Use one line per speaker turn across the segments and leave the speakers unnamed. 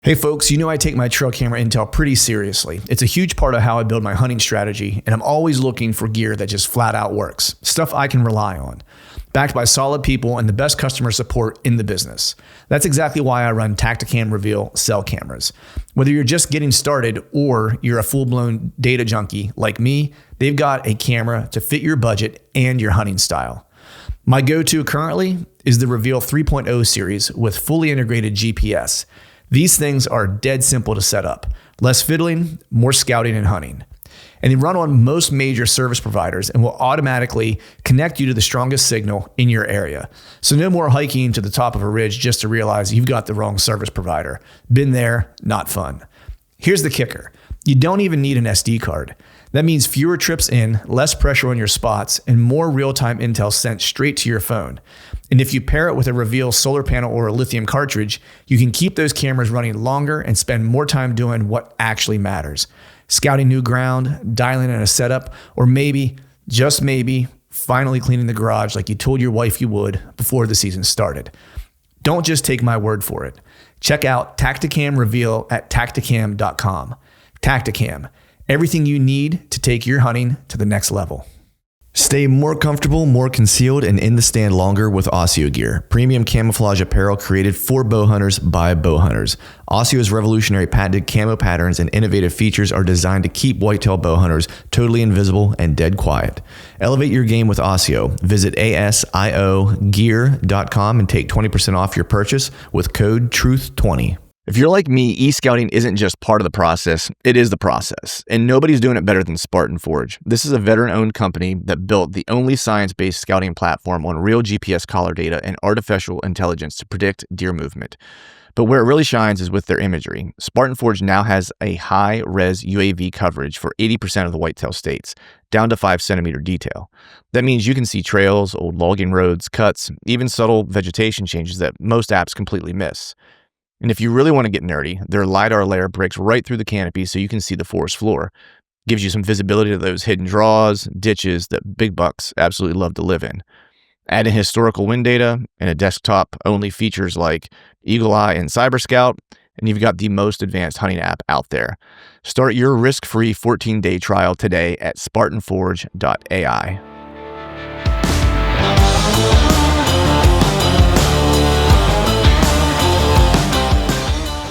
Hey folks, you know I take my trail camera intel pretty seriously. It's a huge part of how I build my hunting strategy, and I'm always looking for gear that just flat out works. Stuff I can rely on. Backed by solid people and the best customer support in the business. That's exactly why I run Tacticam Reveal cell cameras. Whether you're just getting started or you're a full-blown data junkie like me, they've got a camera to fit your budget and your hunting style. My go-to currently is the Reveal 3.0 series with fully integrated GPS. These things are dead simple to set up. Less fiddling, more scouting and hunting. And they run on most major service providers and will automatically connect you to the strongest signal in your area. So no more hiking to the top of a ridge just to realize you've got the wrong service provider. Been there, not fun. Here's the kicker. You don't even need an SD card. That means fewer trips in, less pressure on your spots, and more real-time intel sent straight to your phone. And if you pair it with a Reveal solar panel or a lithium cartridge, you can keep those cameras running longer and spend more time doing what actually matters. Scouting new ground, dialing in a setup, or maybe, just maybe, finally cleaning the garage like you told your wife you would before the season started. Don't just take my word for it. Check out Tacticam Reveal at tacticam.com. Tacticam. Everything you need to take your hunting to the next level. Stay more comfortable, more concealed, and in the stand longer with Oscio gear. Premium camouflage apparel created for bow hunters by bow hunters. Oscio's revolutionary patented camo patterns and innovative features are designed to keep whitetail bow hunters totally invisible and dead quiet. Elevate your game with Oscio. Visit asiogear.com and take 20% off your purchase with code TRUTH20. If you're like me, e-scouting isn't just part of the process, it is the process. And nobody's doing it better than Spartan Forge. This is a veteran-owned company that built the only science-based scouting platform on real GPS collar data and artificial intelligence to predict deer movement. But where it really shines is with their imagery. Spartan Forge now has a high-res UAV coverage for 80% of the whitetail states, down to 5-centimeter detail. That means you can see trails, old logging roads, cuts, even subtle vegetation changes that most apps completely miss. And if you really want to get nerdy, their LiDAR layer breaks right through the canopy so you can see the forest floor. Gives you some visibility to those hidden draws, ditches that big bucks absolutely love to live in. Add in historical wind data and a desktop-only features like Eagle Eye and Cyber Scout, and you've got the most advanced hunting app out there. Start your risk-free 14-day trial today at spartanforge.ai.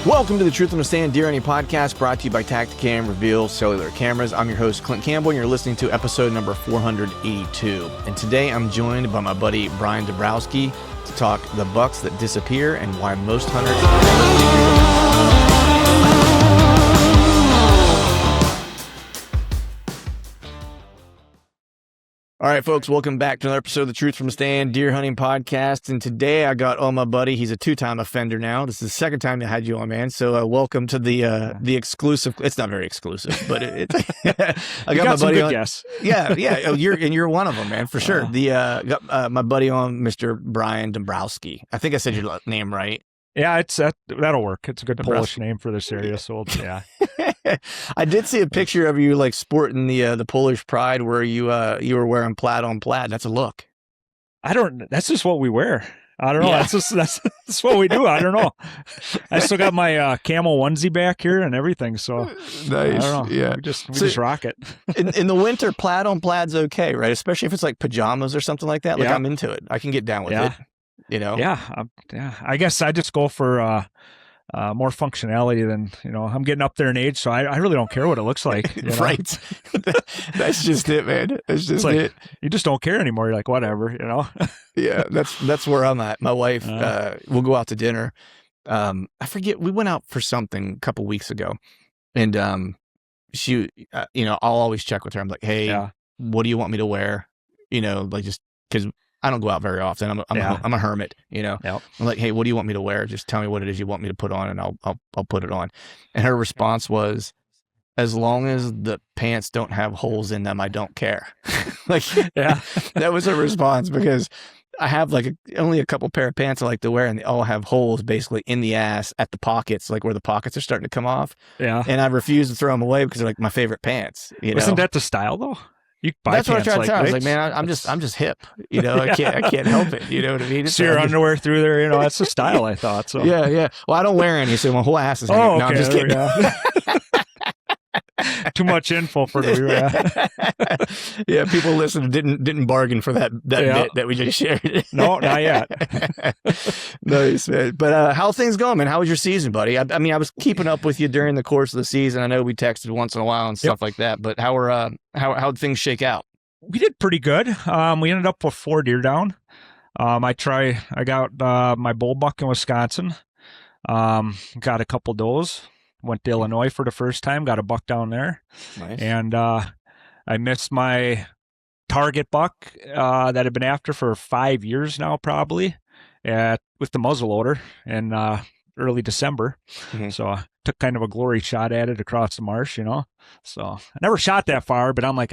Welcome to the Truth on the Stand Deer Hunting Podcast, brought to you by Tacticam Reveal Cellular Cameras. I'm your host, Clint Campbell, and you're listening to episode number 482. And today I'm joined by my buddy, Brian Dabrowski, to talk the bucks that disappear and why most hunters All right, folks, welcome back to another episode of the Truth from the Stand Deer Hunting Podcast. And today I got my buddy. He's a two-time offender now. This is the second time I had you on, man. So welcome to the exclusive. It's not very exclusive, but it's. I got my buddy on. Guess. Yeah. Oh, you're one of them, man, for sure. Got my buddy on, Mr. Brian Dombrowski. I think I said your name right.
Yeah, that'll work. It's a good Polish name for this area. So yeah.
I did see a picture of you like sporting the Polish pride where you were wearing plaid on plaid. That's a look.
That's just what we wear. I don't know. Yeah. That's what we do. I don't know. I still got my camel onesie back here and everything. So
nice.
I don't know.
Yeah.
We just rock it.
in the winter, plaid on plaid's okay, right? Especially if it's like pajamas or something like that. Like I'm into it. I can get down with it. You know?
Yeah. I guess I just go for more functionality than, I'm getting up there in age, so I really don't care what it looks like.
Right. That's just it, man. That's just it.
You just don't care anymore. You're like, whatever,
Yeah, that's where I'm at. My wife, we'll go out to dinner. I forget, we went out for something a couple weeks ago, and she, I'll always check with her. I'm like, hey, what do you want me to wear? Like just because I don't go out very often. I'm a hermit, Yep. I'm like, hey, what do you want me to wear? Just tell me what it is you want me to put on, and I'll put it on. And her response was, as long as the pants don't have holes in them, I don't care. That was her response, because I have only a couple pair of pants I like to wear, and they all have holes basically in the ass at the pockets, like where the pockets are starting to come off.
Yeah.
And I refuse to throw them away because they're like my favorite pants.
Isn't that the style though? You can buy
That's what I
pants
tried to
like
tell. I was like,
this.
man, I'm just hip. You know, I can't help it. You know what I mean?
See your underwear through there. You know, that's the style, I thought. So
Yeah. Well, I don't wear any, so my whole ass is hanging.
Oh,
No, I'm
okay.
just kidding.
Too much info for the
Yeah, people listening didn't bargain for that bit that we just shared.
No, not yet.
Nice, man. But how things going, man? How was your season, buddy? I mean, I was keeping up with you during the course of the season. I know we texted once in a while and stuff like that. But how'd things shake out?
We did pretty good. We ended up with 4 deer down. I got my bull buck in Wisconsin. Got a couple does. Went to Illinois for the first time. Got a buck down there.
Nice.
And I missed my target buck that I've been after for 5 years now, probably, with the muzzleloader in early December.
Mm-hmm.
So I took kind of a glory shot at it across the marsh, you know. So I never shot that far, but I'm like,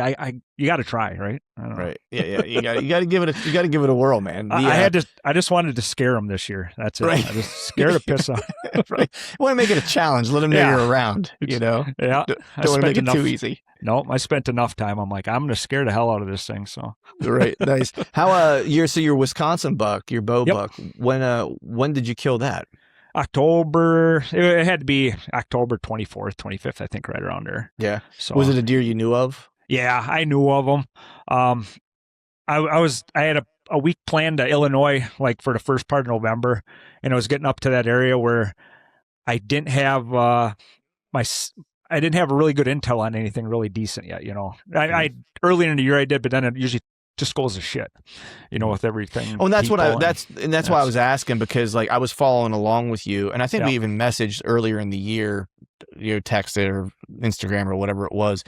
you got to try, right?
Right. Yeah. You got to give it a whirl, man.
I just wanted to scare him this year. That's it.
Right.
I just scared the piss off.
Right. You want to make it a challenge. Let them know you're around. You know.
Yeah.
Don't want to make it too easy.
No, I spent enough time. I'm like, I'm gonna scare the hell out of this thing. So
right, nice. How your Wisconsin buck, your bow
Yep.
buck. When did you kill that?
October. It had to be October 24th, 25th, I think, right around there.
Yeah.
So
Was it a deer you knew of?
Yeah, I knew of them. I had a week planned to Illinois, like for the first part of November, and I was getting up to that area where I didn't have I didn't have a really good intel on anything really decent yet. You know, I earlier in the year I did, but then it usually just goes to shit, you know, with everything.
Oh, and that's why I was asking, because like I was following along with you, and I think we even messaged earlier in the year, texted or Instagram or whatever it was.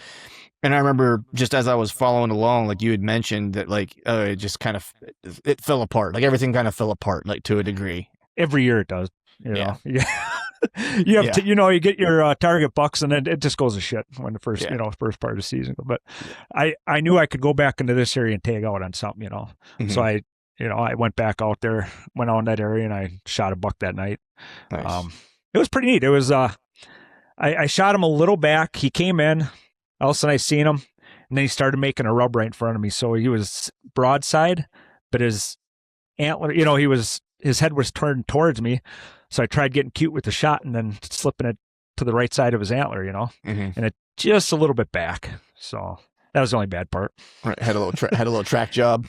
And I remember just as I was following along, like you had mentioned that like it just kind of it fell apart, like everything kind of fell apart, like to a degree.
Every year it does. You know? Yeah. You have to, you get your target bucks, and then it just goes to shit when the first part of the season. But I knew I could go back into this area and tag out on something, you know. Mm-hmm. So I went back out there, went on that area, and I shot a buck that night.
Nice.
It was pretty neat. It was I shot him a little back. He came in, all of a sudden I seen him, and then he started making a rub right in front of me. So he was broadside, but his antler, his head was turned towards me. So I tried getting cute with the shot and then slipping it to the right side of his antler, you know, and it just a little bit back. So that was the only bad part.
Right, had a little track job.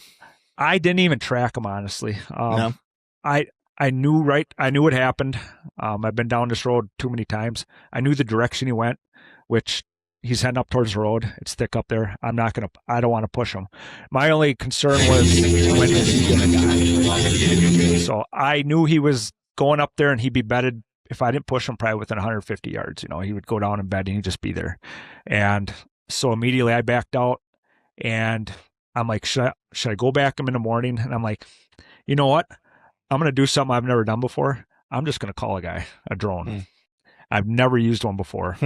I didn't even track him, honestly.
No.
I knew what happened. I've been down this road too many times. I knew the direction he went, which he's heading up towards the road. It's thick up there. I don't want to push him. My only concern was when is he going to die? So I knew he was going up there and he'd be bedded. If I didn't push him probably within 150 yards, he would go down in bed and he'd just be there. And so immediately I backed out and I'm like, should I go back him in the morning? And I'm like, you know what? I'm going to do something I've never done before. I'm just going to call a drone. I've never used one before.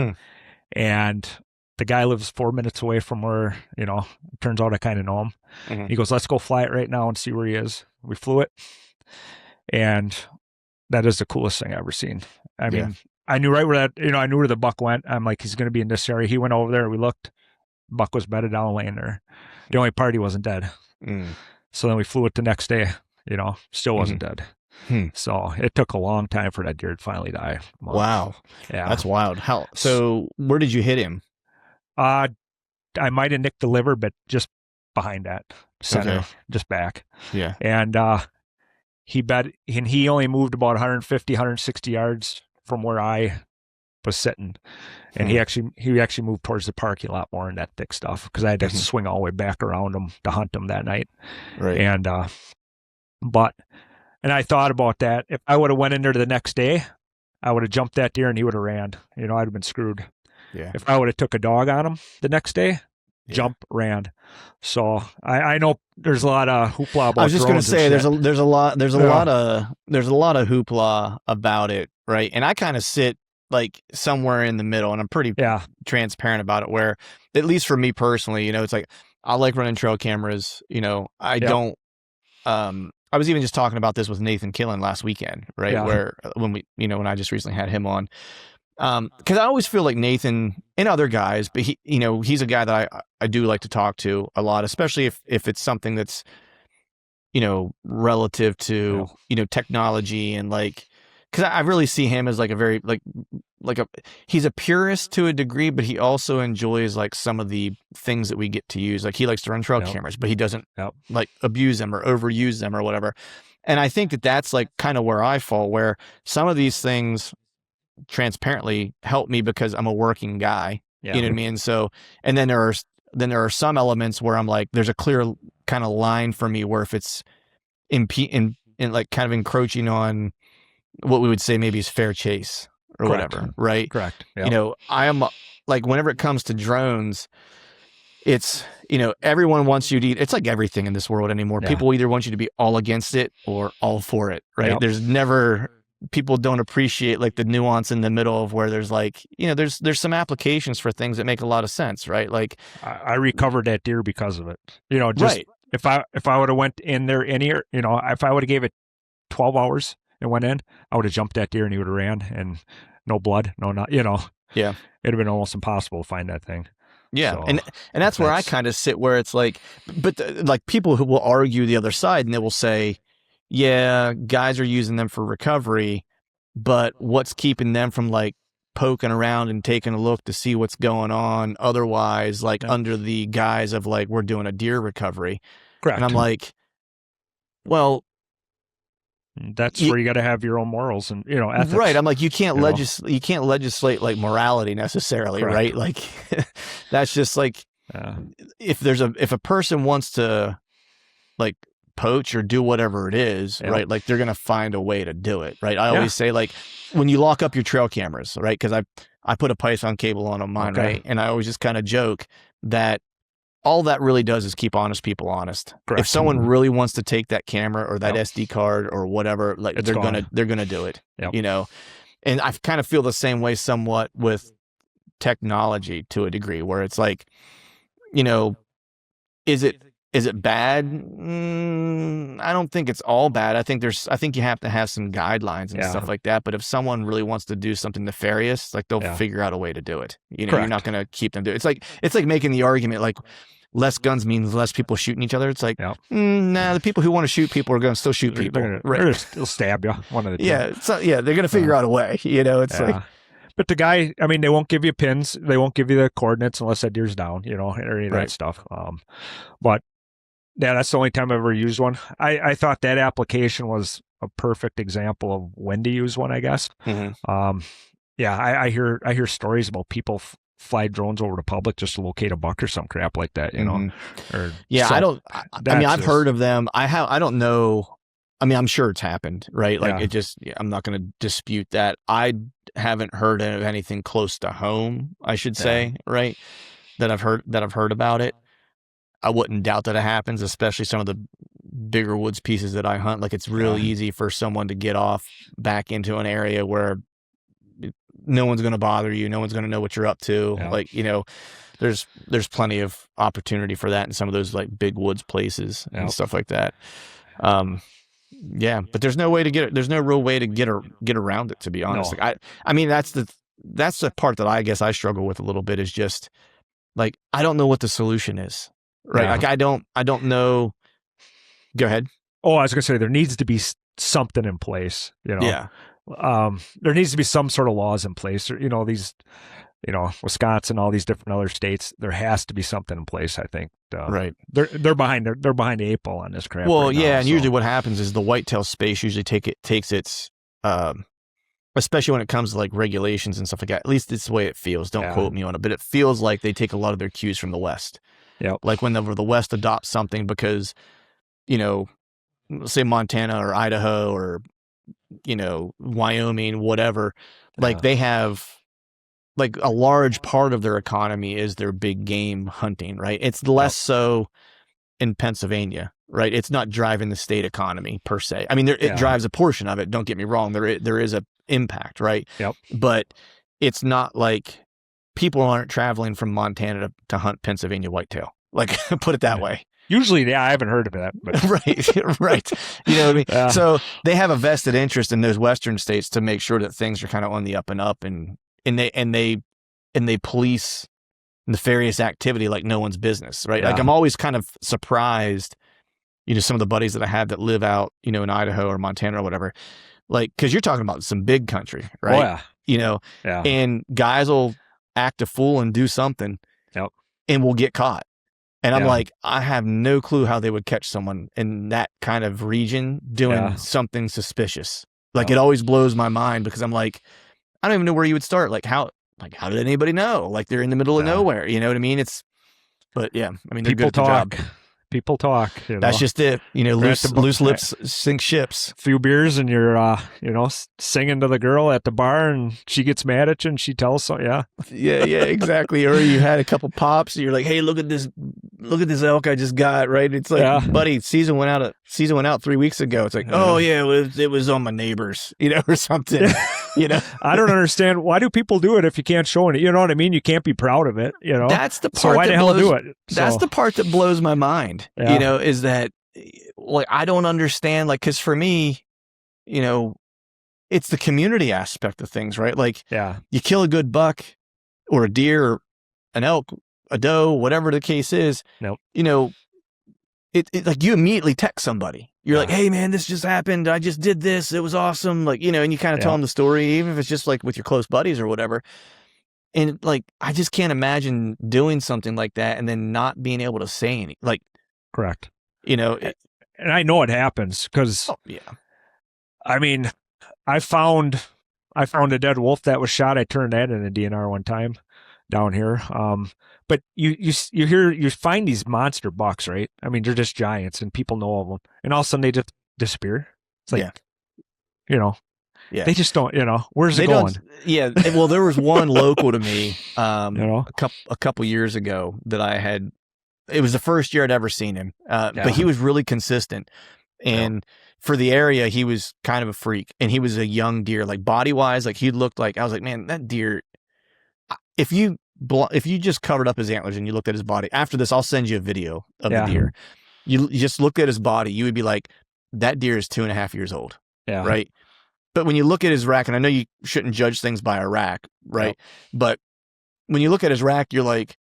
And the guy lives 4 minutes away from where, it turns out I kind of know him. He goes, let's go fly it right now and see where he is. We flew it. And that is the coolest thing I've ever seen. I mean, I knew right where I knew where the buck went. I'm like, he's going to be in this area. He went over there. We looked. Buck was bedded down laying there. The only part he wasn't dead. So then we flew it the next day, still wasn't dead. So it took a long time for that deer to finally die.
Wow.
Yeah.
That's wild. So where did you hit him?
I might have nicked the liver, but just behind that center, just back.
Yeah.
And he only moved about 150, 160 yards from where I was sitting. And he actually moved towards the parking lot more in that thick stuff because I had to swing all the way back around him to hunt him that night.
Right.
And I thought about that. If I would have went in there the next day, I would have jumped that deer and he would have ran. I'd have been screwed.
Yeah.
If I would have took a dog on him the next day, jump, ran. So I know there's a lot of hoopla about.
I was just going to say there's a lot of hoopla about it, right? And I kind of sit like somewhere in the middle, and I'm pretty transparent about it. Where at least for me personally, it's like I like running trail cameras. I don't. I was even just talking about this with Nathan Killen last weekend, right? Yeah. Where when I just recently had him on. Because I always feel like Nathan and other guys, but he's a guy that I do like to talk to a lot, especially if it's something that's, relative to, technology and like, because I really see him as like a very he's a purist to a degree, but he also enjoys like some of the things that we get to use. Like he likes to run trail cameras, but he doesn't like abuse them or overuse them or whatever. And I think that that's like kind of where I fall, where some of these things transparently help me because I'm a working guy. You know what I mean? So, and then there are some elements where I'm like, there's a clear kind of line for me where if it's in like kind of encroaching on what we would say maybe is fair chase or whatever, right?
Correct. Yep.
I am like, whenever it comes to drones, it's, everyone wants you to it's like everything in this world anymore. Yeah. People either want you to be all against it or all for it, right? Yep. There's never, people don't appreciate like the nuance in the middle of where there's like, there's some applications for things that make a lot of sense, right? Like
I recovered that deer because of it. Just right. If I would have went in there if I would have gave it 12 hours and went in, I would have jumped that deer and he would have ran and no blood, yeah, it'd have been almost impossible to find that thing.
Yeah. So, and that's where I kind of sit, where it's like, but like people who will argue the other side and they will say, yeah, guys are using them for recovery, but what's keeping them from like poking around and taking a look to see what's going on otherwise, like under the guise of like, we're doing a deer recovery.
Correct.
And I'm like, well,
that's where you got to have your own morals and ethics.
Right. I'm like, you can't legislate like morality necessarily. Correct. Right. Like that's just like, if a person wants to like poach or do whatever it is, right? Like they're going to find a way to do it. Right. I always say, like, when you lock up your trail cameras, right? Cause I put a Python cable on mine. Okay. Right. And I always just kind of joke that all that really does is keep honest people honest. Correct. If someone really wants to take that camera or that SD card or whatever, like they're going to do it, and I kind of feel the same way somewhat with technology to a degree, where it's like, is it bad? I don't think it's all bad. I think you have to have some guidelines and stuff like that. But if someone really wants to do something nefarious, like they'll figure out a way to do it. You're not going to keep them doing it. It's like making the argument like less guns means less people shooting each other. It's like, nah, the people who want to shoot people are going to still shoot people.
They'll stab you. One of the two.
They're going to figure out a way. It's like.
But the guy, I mean, they won't give you pins. They won't give you the coordinates unless that deer's down, or any of that stuff. But yeah, that's the only time I've ever used one. I thought that application was a perfect example of when to use one, I guess. Mm-hmm. I hear stories about people fly drones over the public just to locate a buck or some crap like that,
Mm-hmm. I've heard of them. I don't know. I mean, I'm sure it's happened, right? Like I'm not going to dispute that. I haven't heard of anything close to home, I should say, right? That I've heard about it. I wouldn't doubt that it happens, especially some of the bigger woods pieces that I hunt. Like it's real easy for someone to get off back into an area where no one's going to bother you. No one's going to know what you're up to. Yeah. Like, there's plenty of opportunity for that in some of those like big woods places and stuff like that. But there's no way to there's no real way to get around it, to be honest. No. Like I mean, that's the part that I guess I struggle with a little bit, is just like, I don't know what the solution is. Right. Yeah. Like I don't know. Go ahead.
Oh, I was going to say there needs to be something in place, Yeah. There needs to be some sort of laws in place, or, these, Wisconsin, all these different other states, there has to be something in place. I think.
Right.
They're behind the 8 ball on this crap.
Well,
right
yeah.
now,
and usually what happens is the whitetail space usually takes its, especially when it comes to like regulations and stuff like that. At least it's the way it feels. Don't quote me on it, but it feels like they take a lot of their cues from the West. Yeah. Like whenever the West adopts something because, say Montana or Idaho or, Wyoming, whatever, like they have like a large part of their economy is their big game hunting, right? It's less so in Pennsylvania, right? It's not driving the state economy per se. I mean, it drives a portion of it. Don't get me wrong. There is a impact, right? Yep. But it's not like people aren't traveling from Montana to hunt Pennsylvania whitetail. Like, put it that way.
Usually, I haven't heard of that. But.
Right. You know what I mean? Yeah. So they have a vested interest in those Western states to make sure that things are kind of on the up and up. And, and they police nefarious activity like no one's business, right?
Yeah.
Like I'm always kind of surprised, some of the buddies that I have that live out, in Idaho or Montana or whatever, like, because you're talking about some big country, right?
Oh, yeah.
And guys will act a fool and do something,
Yep.
and will get caught. And I'm
Yeah.
like, I have no clue how they would catch someone in that kind of region doing something suspicious. Like it always blows my mind because I'm like, I don't even know where you would start. Like how did anybody know? Like they're in the middle of nowhere. You know what I mean? But yeah, I mean, they're
People
good at the
talk.
job.
People talk.
That's just it. Loose lips sink ships.
A few beers and you're, singing to the girl at the bar and she gets mad at you and she tells so. Yeah,
exactly. Or you had a couple pops and you're like, hey, look at this elk I just got. Right? It's like, buddy, season went out 3 weeks ago. It's like, oh yeah, it was on my neighbors, or something.
I don't understand. Why do people do it if you can't show it? You know what I mean? You can't be proud of it.
That's the part.
So why the hell do it?
That's the part that blows my mind. Is that like I don't understand. Like, because for me, it's the community aspect of things, right? Like, you kill a good buck, or a deer, or an elk, a doe, whatever the case is.
Nope.
It like you immediately text somebody. You're like, hey man, this just happened. I just did this. It was awesome. Like, and you kind of tell them the story, even if it's just like with your close buddies or whatever. And like, I just can't imagine doing something like that and then not being able to say anything. Like,
correct.
And
I know it happens because, I mean, I found a dead wolf that was shot. I turned that in a DNR one time down here. But you find these monster bucks, right? I mean, they're just giants and people know of them. And all of a sudden they just disappear. It's like, they just don't, where's it going?
Well, there was one local to me, a couple years ago that I had. It was the first year I'd ever seen him, but he was really consistent. And for the area, he was kind of a freak. And he was a young deer, like body wise, like he looked like, I was like, man, that deer, if you just covered up his antlers and you looked at his body, after this, I'll send you a video of the deer. You just looked at his body, you would be like, that deer is 2.5 years old.
Yeah.
Right. But when you look at his rack, and I know you shouldn't judge things by a rack, right? Yep. But when you look at his rack, you're like,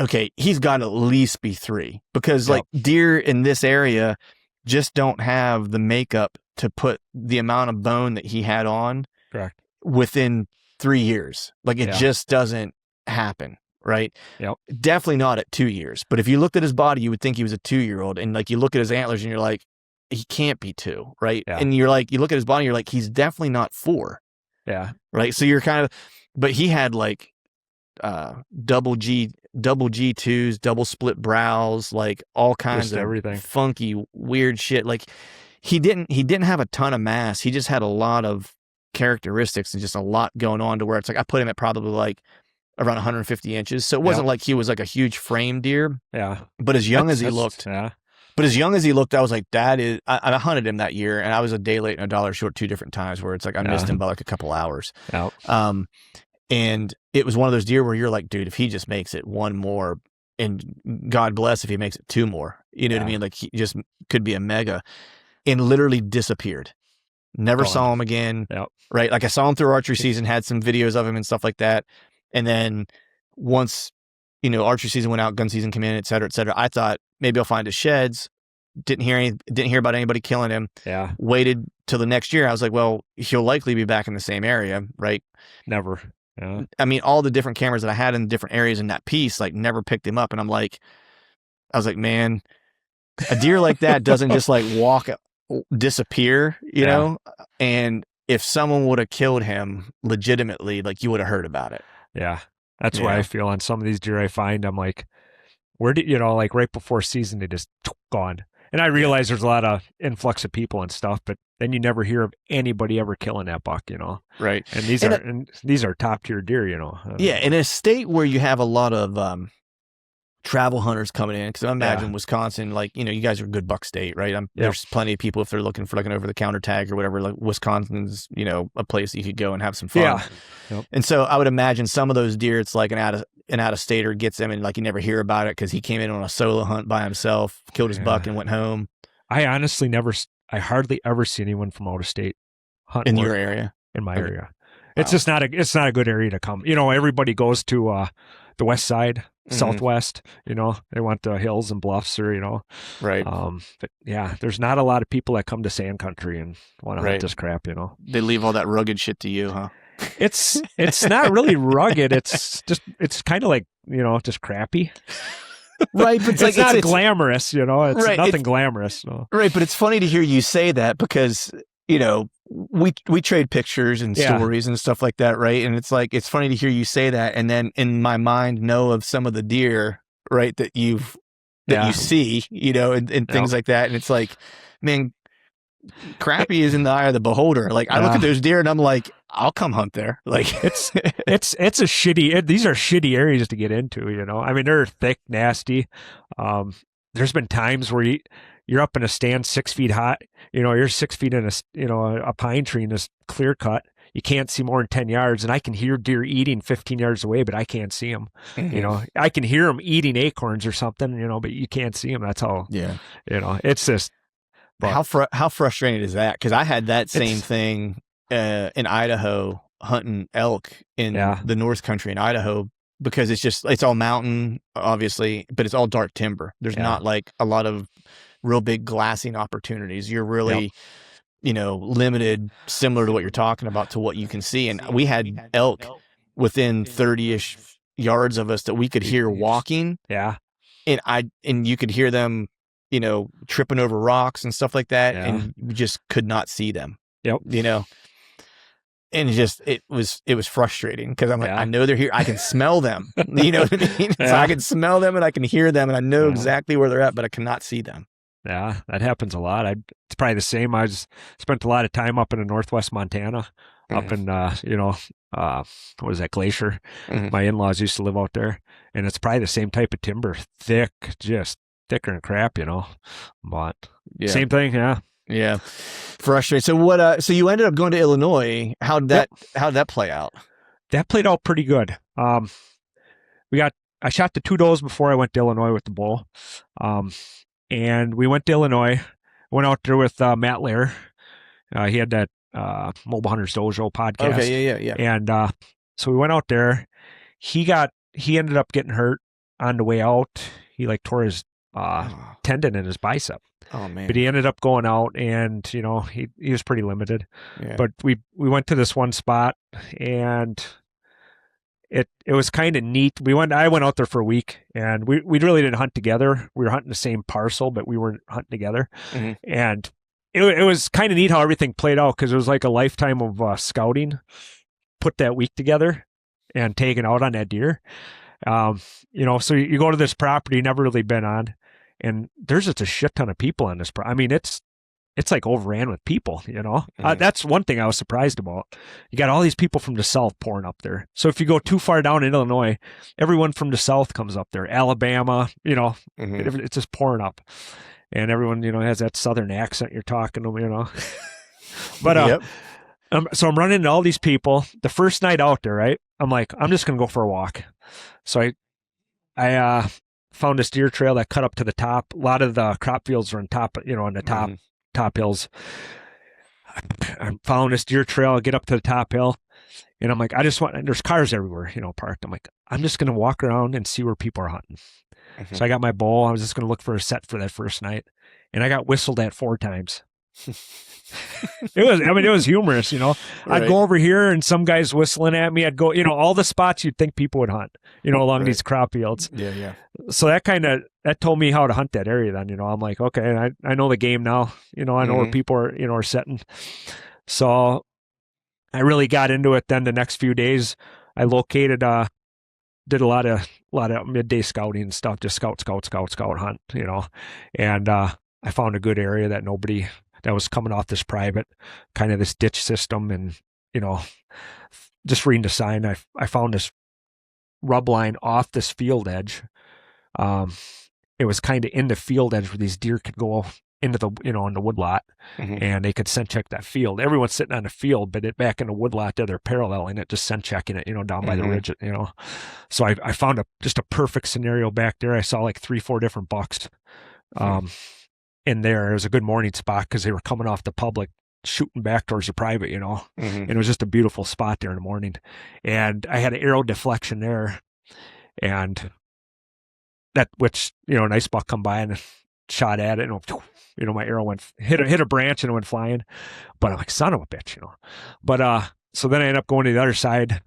okay, he's got to at least be 3, because like deer in this area just don't have the makeup to put the amount of bone that he had on within 3 years. Like it just doesn't happen. Right.
Yep.
Definitely not at 2 years. But if you looked at his body, you would think he was a 2-year-old. And like you look at his antlers and you're like, he can't be 2. Right. Yeah. And you're like, you look at his body, you're like, he's definitely not 4.
Yeah.
Right. So you're kind of, but he had like double G2s, double split brows, like all kinds
just
of
everything.
Funky, weird shit. Like he didn't have a ton of mass. He just had a lot of characteristics and just a lot going on to where it's like, I put him at probably like around 150 inches. So it wasn't like he was like a huge frame deer.
Yeah.
But as young as he looked, I was like, I hunted him that year and I was a day late and a dollar short 2 different times where it's like, I missed him by like a couple hours.
Yep.
And it was one of those deer where you're like, dude, if he just makes it 1 more, and God bless if he makes it 2 more, you know what I mean? Like he just could be a mega, and literally disappeared. Never saw him again.
Yep.
Right. Like I saw him through archery season, had some videos of him and stuff like that. And then once, archery season went out, gun season came in, et cetera, I thought maybe I'll find his sheds. Didn't hear about anybody killing him.
Yeah.
Waited till the next year. I was like, well, he'll likely be back in the same area. Right.
Never. Yeah.
I mean, all the different cameras that I had in different areas in that piece, like never picked him up. And I was like, man, a deer like that doesn't just like disappear, you know? And if someone would have killed him legitimately, like you would have heard about it.
Yeah. That's why I feel on some of these deer I find, I'm like, where did, like right before season, they just gone. And I realize there's a lot of influx of people and stuff, but then you never hear of anybody ever killing that buck,
Right.
And these are top tier deer,
Yeah. In a state where you have a lot of travel hunters coming in, because I imagine Wisconsin, like, you guys are a good buck state, right? There's plenty of people, if they're looking for like an over the counter tag or whatever, like Wisconsin's, a place that you could go and have some fun.
Yeah. Yep.
And so I would imagine some of those deer, it's like an out of stater gets them and like you never hear about it because he came in on a solo hunt by himself, killed his buck and went home.
I honestly I hardly ever see anyone from out of state hunt
in your area.
In my area. It's just it's not a good area to come. Everybody goes to the west side, southwest. They want the hills and bluffs, or
right.
But yeah, there's not a lot of people that come to sand country and want to hunt this crap.
They leave all that rugged shit to you, huh?
It's not really rugged. It's kind of like just crappy.
Right, but
it's not glamorous. It's
right,
nothing glamorous. No.
Right, but it's funny to hear you say that because we trade pictures and stories and stuff like that, right? And it's funny to hear you say that, and then in my mind know of some of the deer, right, that you see, and things like that, and it's like, man, crappy is in the eye of the beholder. Like I look at those deer and I'm like, I'll come hunt there. Like
it's a shitty. These are shitty areas to get into. I mean, they're thick, nasty. There's been times where you're up in a stand 6 feet high. You're 6 feet in a pine tree in this clear cut. You can't see more than 10 yards, and I can hear deer eating 15 yards away, but I can't see them.
Mm-hmm.
I can hear them eating acorns or something. But you can't see them. That's how.
Yeah.
It's just. But
how frustrating is that? Because I had that same thing in Idaho, hunting elk in the North Country in Idaho, because it's all mountain, obviously, but it's all dark timber. There's not like a lot of real big glassing opportunities. You're really, limited, similar to what you're talking about, to what you can see. And we had elk within 30-ish yards of us that we could hear walking.
Yeah.
And you could hear them, tripping over rocks and stuff like that.
Yeah.
And you just could not see them.
Yep.
And it was frustrating because I'm like, I know they're here. I can smell them. You know what I mean? So I can smell them and I can hear them and I know exactly where they're at, but I cannot see them.
Yeah, that happens a lot. It's probably the same. I spent a lot of time up in the northwest Montana, up in what is that, Glacier?
Mm-hmm.
My in-laws used to live out there, and it's probably the same type of timber, thick, just thicker than crap, But same thing, yeah.
Yeah, frustrating. So what? So you ended up going to Illinois. How did that play out?
That played out pretty good. I shot the 2 does before I went to Illinois with the bull. And we went to Illinois. Went out there with Matt Lair. He had that Mobile Hunters Dojo podcast.
Okay, yeah.
And so we went out there. He ended up getting hurt on the way out. He tore his tendon in his bicep.
Oh man!
But he ended up going out, and he was pretty limited.
Yeah.
But we went to this one spot, and it was kind of neat. I went out there for a week, and we really didn't hunt together. We were hunting the same parcel, but we weren't hunting together.
Mm-hmm.
And it was kind of neat how everything played out, because it was like a lifetime of scouting, put that week together, and taking out on that deer. So you go to this property you never really been on, and there's just a shit ton of people on this. I mean, it's like overran with people,
Mm-hmm.
That's one thing I was surprised about. You got all these people from the South pouring up there. So if you go too far down in Illinois, everyone from the South comes up there. Alabama,
Mm-hmm.
it's just pouring up. And everyone, has that Southern accent you're talking to them, But, so I'm running into all these people. The first night out there, right? I'm like, I'm just going to go for a walk. So I found this deer trail that cut up to the top. A lot of the crop fields are on top, on the top.
Mm-hmm.
Top hills. I'm following this deer trail. I get up to the top hill, and I'm like, there's cars everywhere, parked. I'm like, I'm just going to walk around and see where people are hunting.
Mm-hmm.
So I got my bow. I was just going to look for a set for that first night, and I got whistled at 4 times. It was humorous, Right. I'd go over here and some guy's whistling at me. I'd go, all the spots you'd think people would hunt, along these crop fields.
Yeah.
So that told me how to hunt that area then, I'm like, okay, I know the game now, I know
Mm-hmm.
where people are, are setting. So I really got into it then the next few days. I located, did a lot of midday scouting and stuff, just scout, hunt, and I found a good area that was coming off this private, kind of this ditch system, and just reading the sign, I found this rub line off this field edge. It was kind of in the field edge where these deer could go into the in the woodlot,
Mm-hmm.
and they could scent check that field. Everyone's sitting on the field, but back in the woodlot, they're paralleling it, just scent checking it, down by the
Mm-hmm.
ridge, So I found just a perfect scenario back there. I saw like 3-4 different bucks. In there. It was a good morning spot because they were coming off the public shooting back towards the private, and it was just a beautiful spot there in the morning. And I had an arrow deflection there, and that, which, a nice buck come by and shot at it, and my arrow hit a branch and it went flying. But I'm like, son of a bitch, But so then I ended up going to the other side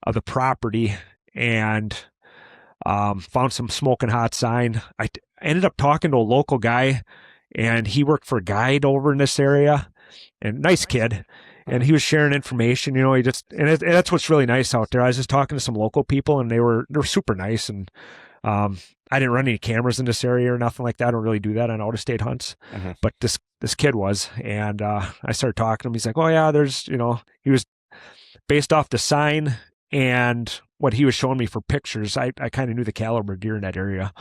of the property and found some smoking hot sign. I ended up talking to a local guy, and he worked for a guide over in this area, and nice kid. And he was sharing information, and that's what's really nice out there. I was just talking to some local people, and they were super nice. And I didn't run any cameras in this area or nothing like that. I don't really do that on out-of-state hunts. But this kid was, and I started talking to him. He's like, oh yeah, there's, he was based off the sign and what he was showing me for pictures. I kind of knew the caliber of deer in that area.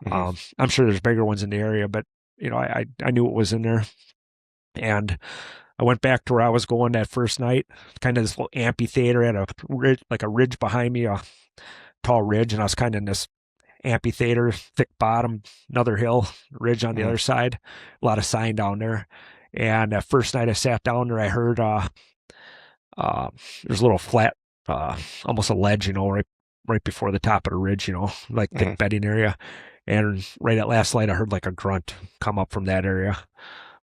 I'm sure there's bigger ones in the area, but I knew it was in there. And I went back to where I was going that first night, kind of this little amphitheater, had a ridge behind me, a tall ridge, and I was kind of in this amphitheater, thick bottom, another hill, ridge on the other side, a lot of sign down there. And that first night I sat down there, I heard there's a little flat, almost a ledge, right before the top of the ridge, like thick bedding area. And right at last light, I heard like a grunt come up from that area.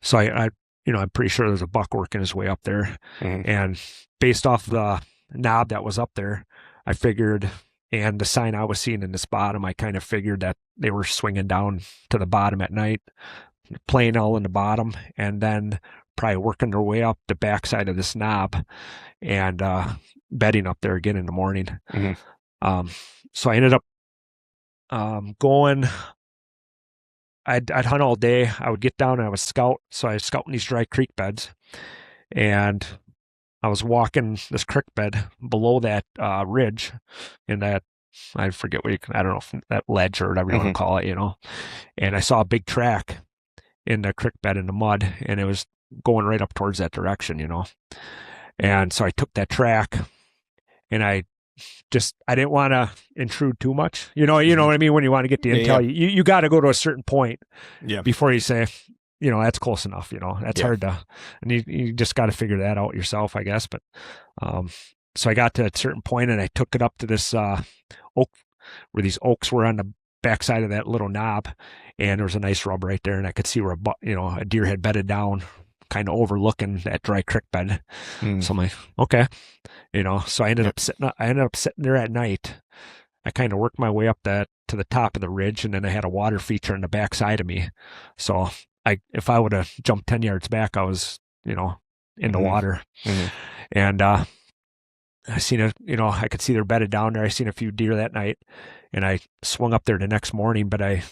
So I'm pretty sure there's a buck working his way up there. And based off the knob that was up there, I figured, and the sign I was seeing in this bottom, I kind of figured that they were swinging down to the bottom at night, playing all in the bottom, and then probably working their way up the backside of this knob and bedding up there again in the morning. So I ended up going. I'd hunt all day. I would get down and I would scout. So I was scouting these dry creek beds, and I was walking this creek bed below that ridge in that, I forget I don't know, if that ledge or whatever you want to call it, and I saw a big track in the creek bed in the mud, and it was going right up towards that direction, and so I took that track, and I didn't want to intrude too much, you know what I mean? When you want to get the intel, you got to go to a certain point before you say, that's close enough, that's hard to, and you just got to figure that out yourself, I guess. But, so I got to a certain point and I took it up to this, oak, where these oaks were on the backside of that little knob, and there was a nice rub right there, and I could see where a deer had bedded down, kind of overlooking that dry creek bed. So I'm like, okay, so I ended up sitting there at night. I kind of worked my way up to the top of the ridge, and then I had a water feature on the backside of me. So if I would have jumped 10 yards back, I was, in the water. And I seen I could see they're bedded down there. I seen a few deer that night, and I swung up there the next morning, but I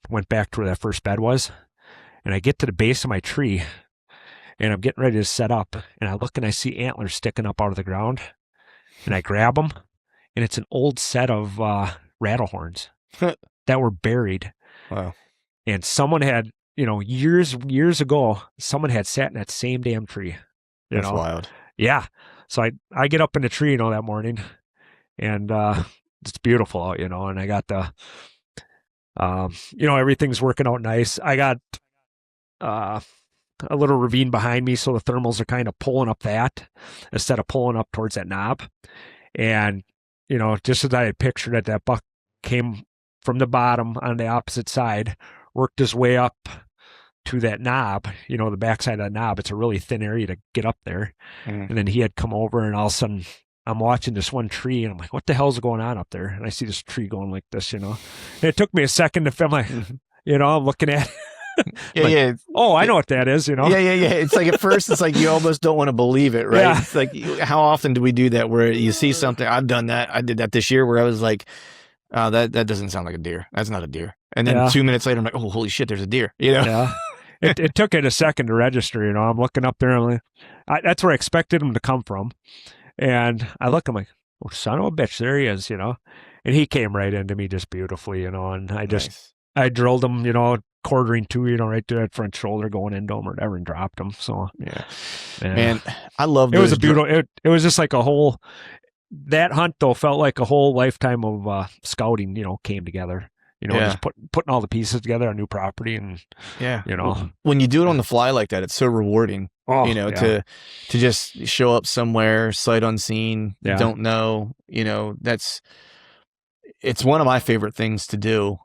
went back to where that first bed was, and I get to the base of my tree, and I'm getting ready to set up, and I look and I see antlers sticking up out of the ground, and I grab them, and it's an old set of rattle horns that were buried.
Wow.
And someone had, years ago, someone had sat in that same damn tree.
That's wild.
Yeah. So I get up in the tree, that morning, and it's beautiful out, and I got the, everything's working out nice. I got a little ravine behind me, so the thermals are kind of pulling up that instead of pulling up towards that knob. And, just as I had pictured it, that buck came from the bottom on the opposite side, worked his way up to that knob, the backside of the knob. It's a really thin area to get up there. And then he had come over, and all of a sudden I'm watching this one tree, and I'm like, what the hell's going on up there? And I see this tree going like this, and it took me a second to feel like, I'm looking at it. Oh, I know what that is, Yeah.
It's like at first, it's like you almost don't want to believe it, right?
Yeah.
It's like, how often do we do that where you see something? I've done that. I did that this year where I was like, that doesn't sound like a deer. That's not a deer. And then 2 minutes later, I'm like, oh, holy shit, there's a deer.
Yeah. It took it a second to register. I'm looking up there, and that's where I expected him to come from. And I look, I'm like, oh, son of a bitch, there he is, And he came right into me just beautifully, and I drilled him, quartering to, right to that front shoulder, going into him or whatever, and dropped him. So, yeah.
Man, I love
it. Was a beautiful, it was just like a whole, that hunt though felt like a whole lifetime of scouting, came together. Just putting all the pieces together on new property, and
when you do it on the fly like that, it's so rewarding.
Oh,
to just show up somewhere, sight unseen,
Yeah.
don't know, it's one of my favorite things to do.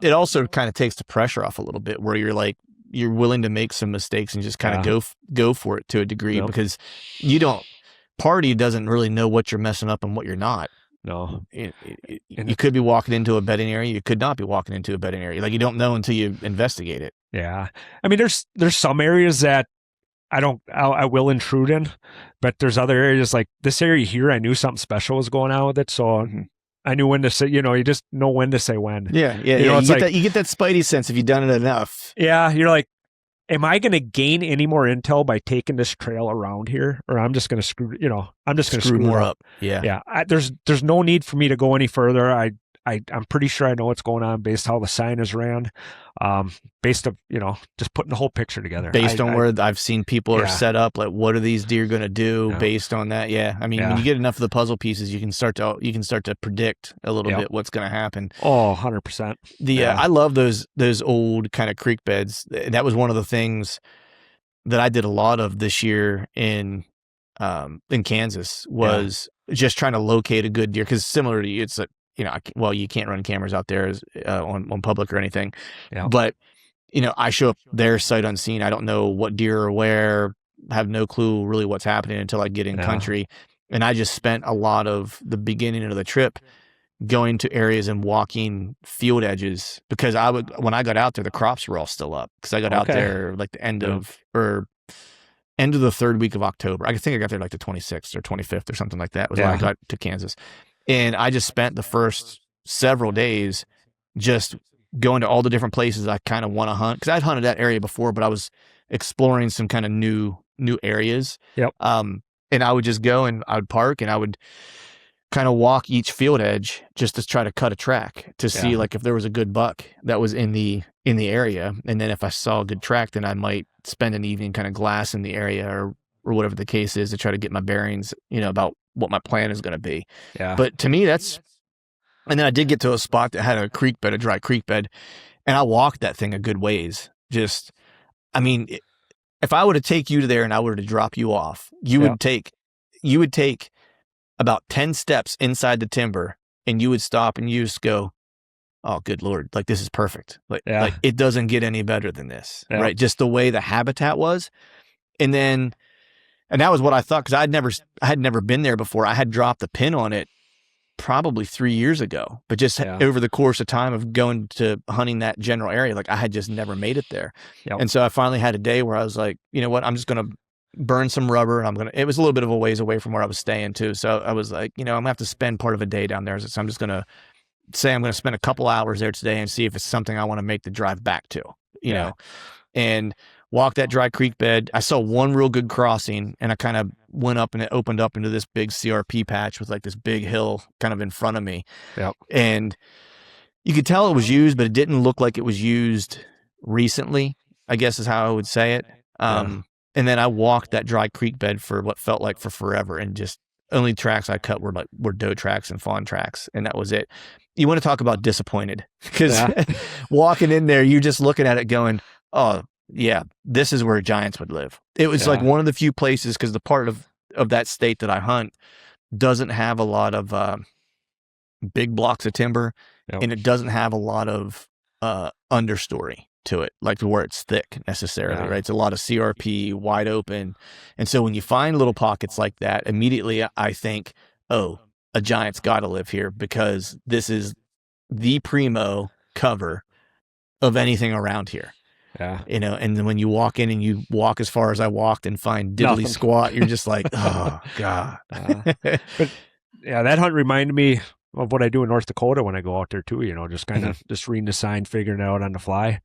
It also kind of takes the pressure off a little bit, where you're willing to make some mistakes and just kind of go for it to a degree, because party doesn't really know what you're messing up and what you're not.
No.
You could be walking into a betting area. You could not be walking into a betting area. Like, you don't know until you investigate it.
Yeah. I mean, there's some areas that I will intrude in, but there's other areas like this area here. I knew something special was going on with it. So I knew when to say, you just know when to say when.
Yeah.
You
get that spidey sense if you've done it enough.
Yeah. You're like, am I going to gain any more intel by taking this trail around here, or I'm just going to screw
more up. Yeah.
Yeah. There's no need for me to go any further. I'm pretty sure I know what's going on based on how the sign is ran, based on, just putting the whole picture together.
Based on where I've seen people are set up, like, what are these deer going to do based on that? Yeah. I mean, when you get enough of the puzzle pieces, you can start to predict a little bit what's going to happen.
Oh, 100%.
I love those old kind of creek beds. That was one of the things that I did a lot of this year in Kansas, was just trying to locate a good deer. Cause similar to you, it's you can't run cameras out there on public or anything, but I show up there sight unseen. I don't know what deer are where, have no clue really what's happening until I get in country. And I just spent a lot of the beginning of the trip going to areas and walking field edges, because when I got out there, the crops were all still up, because I got out there like the end of the third week of October. I think I got there like the 26th or 25th or something like that was when I got to Kansas. And I just spent the first several days just going to all the different places I kind of want to hunt, because I'd hunted that area before, but I was exploring some kind of new areas.
Yep.
And I would just go and I would park and I would kind of walk each field edge just to try to cut a track to see like if there was a good buck that was in the area. And then if I saw a good track, then I might spend an evening kind of glassing the area or whatever the case is, to try to get my bearings, about what my plan is going to be.
Yeah.
But to me, and then I did get to a spot that had a dry creek bed, and I walked that thing a good ways. If I were to take you to there and I were to drop you off, you would take about 10 steps inside the timber, and you would stop and you just go, oh, good Lord, like, this is perfect. Like it doesn't get any better than this, right? Just the way the habitat was. And that was what I thought, because I had never been there before. I had dropped the pin on it probably 3 years ago, but just over the course of time of going to hunting that general area, like, I had just never made it there.
Yep.
And so I finally had a day where I was like, you know what, I'm just going to burn some rubber, and it was a little bit of a ways away from where I was staying too. So I was like, I'm gonna have to spend part of a day down there. So I'm just going to say I'm going to spend a couple hours there today and see if it's something I want to make the drive back to, you know, and walk that dry creek bed. I saw one real good crossing, and I kind of went up, and it opened up into this big CRP patch with like this big hill kind of in front of me.
Yep.
And you could tell it was used, but it didn't look like it was used recently, I guess is how I would say it. And then I walked that dry creek bed for what felt like for forever, and just only tracks I cut were doe tracks and fawn tracks, and that was it. You want to talk about disappointed, because walking in there, you're just looking at it going, oh yeah, this is where giants would live. It was like one of the few places, because the part of that state that I hunt doesn't have a lot of big blocks of timber, and it doesn't have a lot of understory to it, like to where it's thick necessarily, right? It's a lot of CRP, wide open. And so when you find little pockets like that, immediately I think, oh, a giant's got to live here, because this is the primo cover of anything around here.
Yeah.
And then when you walk in and you walk as far as I walked and find diddly squat, you're just like, oh God.
But yeah, that hunt reminded me of what I do in North Dakota when I go out there too, just kind of just reading the sign, figuring it out on the fly.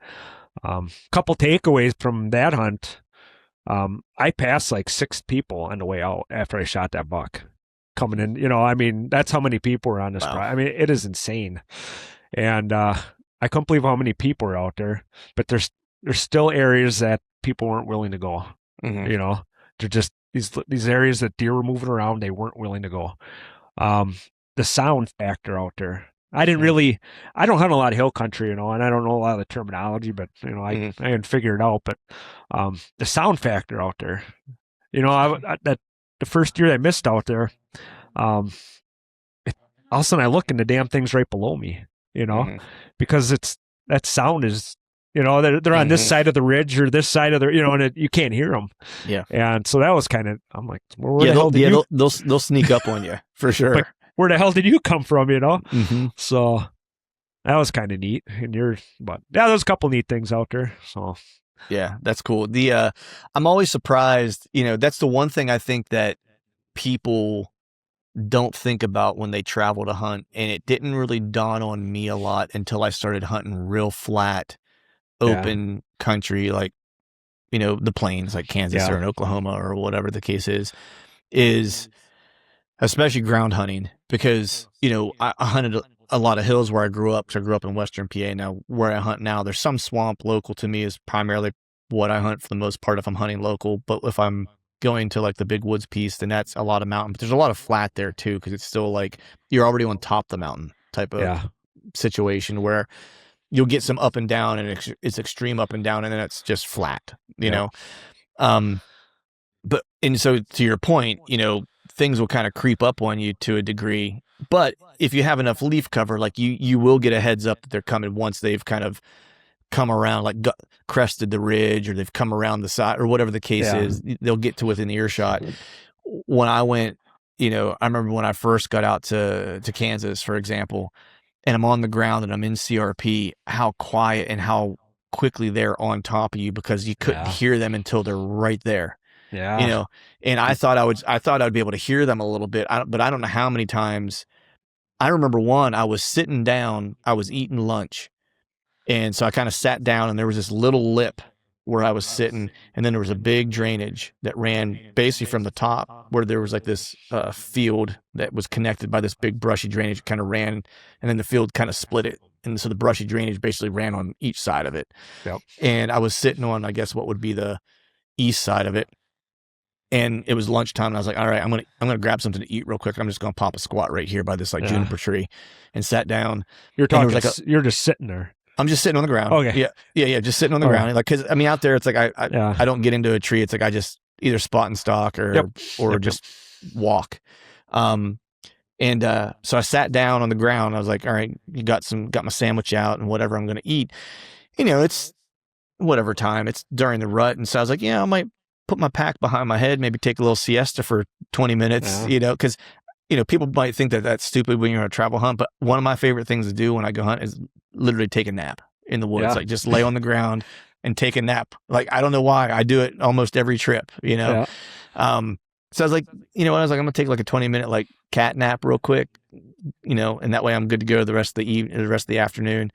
Couple takeaways from that hunt. I passed like 6 people on the way out after I shot that buck coming in, that's how many people were on this.
Wow.
It is insane. And, I couldn't believe how many people were out there, but there's still areas that people weren't willing to go.
Mm-hmm.
They're just these areas that deer were moving around, they weren't willing to go. The sound factor out there, I didn't really, I don't hunt a lot of hill country, and I don't know a lot of the terminology, but I can figure it out. But the sound factor out there, that the first year I missed out there, all of a sudden I look and the damn thing's right below me, because that sound is, they're on this side of the ridge or this side of the, and you can't hear them.
Yeah.
And so that was kind of, I'm like, where the hell did you?
They'll sneak up on you for sure.
But where the hell did you come from? So that was kind of neat. But yeah, there's a couple neat things out there. So
yeah, that's cool. I'm always surprised. That's the one thing I think that people don't think about when they travel to hunt, and it didn't really dawn on me a lot until I started hunting real flat, open country, like the plains, like Kansas or in Oklahoma or whatever the case is especially ground hunting, because I hunted a lot of hills where I grew up. So I grew up in Western PA. Now where I hunt now, there's some swamp local to me is primarily what I hunt for the most part if I'm hunting local. But if I'm going to like the big woods piece, then that's a lot of mountain. But there's a lot of flat there too, because it's still like you're already on top of the mountain type of situation where you'll get some up and down, and it's extreme up and down, and then it's just flat, know. But and so to your point, things will kind of creep up on you to a degree. But if you have enough leaf cover, like you will get a heads up that they're coming once they've kind of come around, like crested the ridge, or they've come around the side, or whatever the case is. They'll get to within earshot. When I went, I remember when I first got out to Kansas, for example, and I'm on the ground and I'm in CRP, how quiet and how quickly they're on top of you, because you couldn't hear them until they're right there.
Yeah.
And I thought I'd be able to hear them a little bit, but I don't know how many times. I remember one, I was sitting down, I was eating lunch. And so I kind of sat down, and there was this little lip where I was sitting, and then there was a big drainage that ran basically from the top, where there was like this field that was connected by this big brushy drainage. It kind of ran, and then the field kind of split it. And so the brushy drainage basically ran on each side of it.
Yep.
And I was sitting on, I guess, what would be the east side of it. And it was lunchtime, and I was like, all right, I'm gonna grab something to eat real quick. I'm just gonna pop a squat right here by this like juniper tree, and sat down.
You're talking you're just sitting there.
I'm just sitting on the ground.
Okay.
Yeah. Just sitting on the ground. Like, cause I mean, out there, it's like, I don't get into a tree. It's like, I just either spot and stalk or just walk. So I sat down on the ground. I was like, all right, got my sandwich out and whatever I'm going to eat. It's whatever time, it's during the rut. And so I was like, I might put my pack behind my head, maybe take a little siesta for 20 minutes, cause people might think that that's stupid when you're on a travel hunt, but one of my favorite things to do when I go hunt is literally take a nap in the woods, like just lay on the ground and take a nap. Like, I don't know why I do it almost every trip, So I was like, I'm going to take like a 20-minute like cat nap real quick, and that way I'm good to go the rest of the afternoon.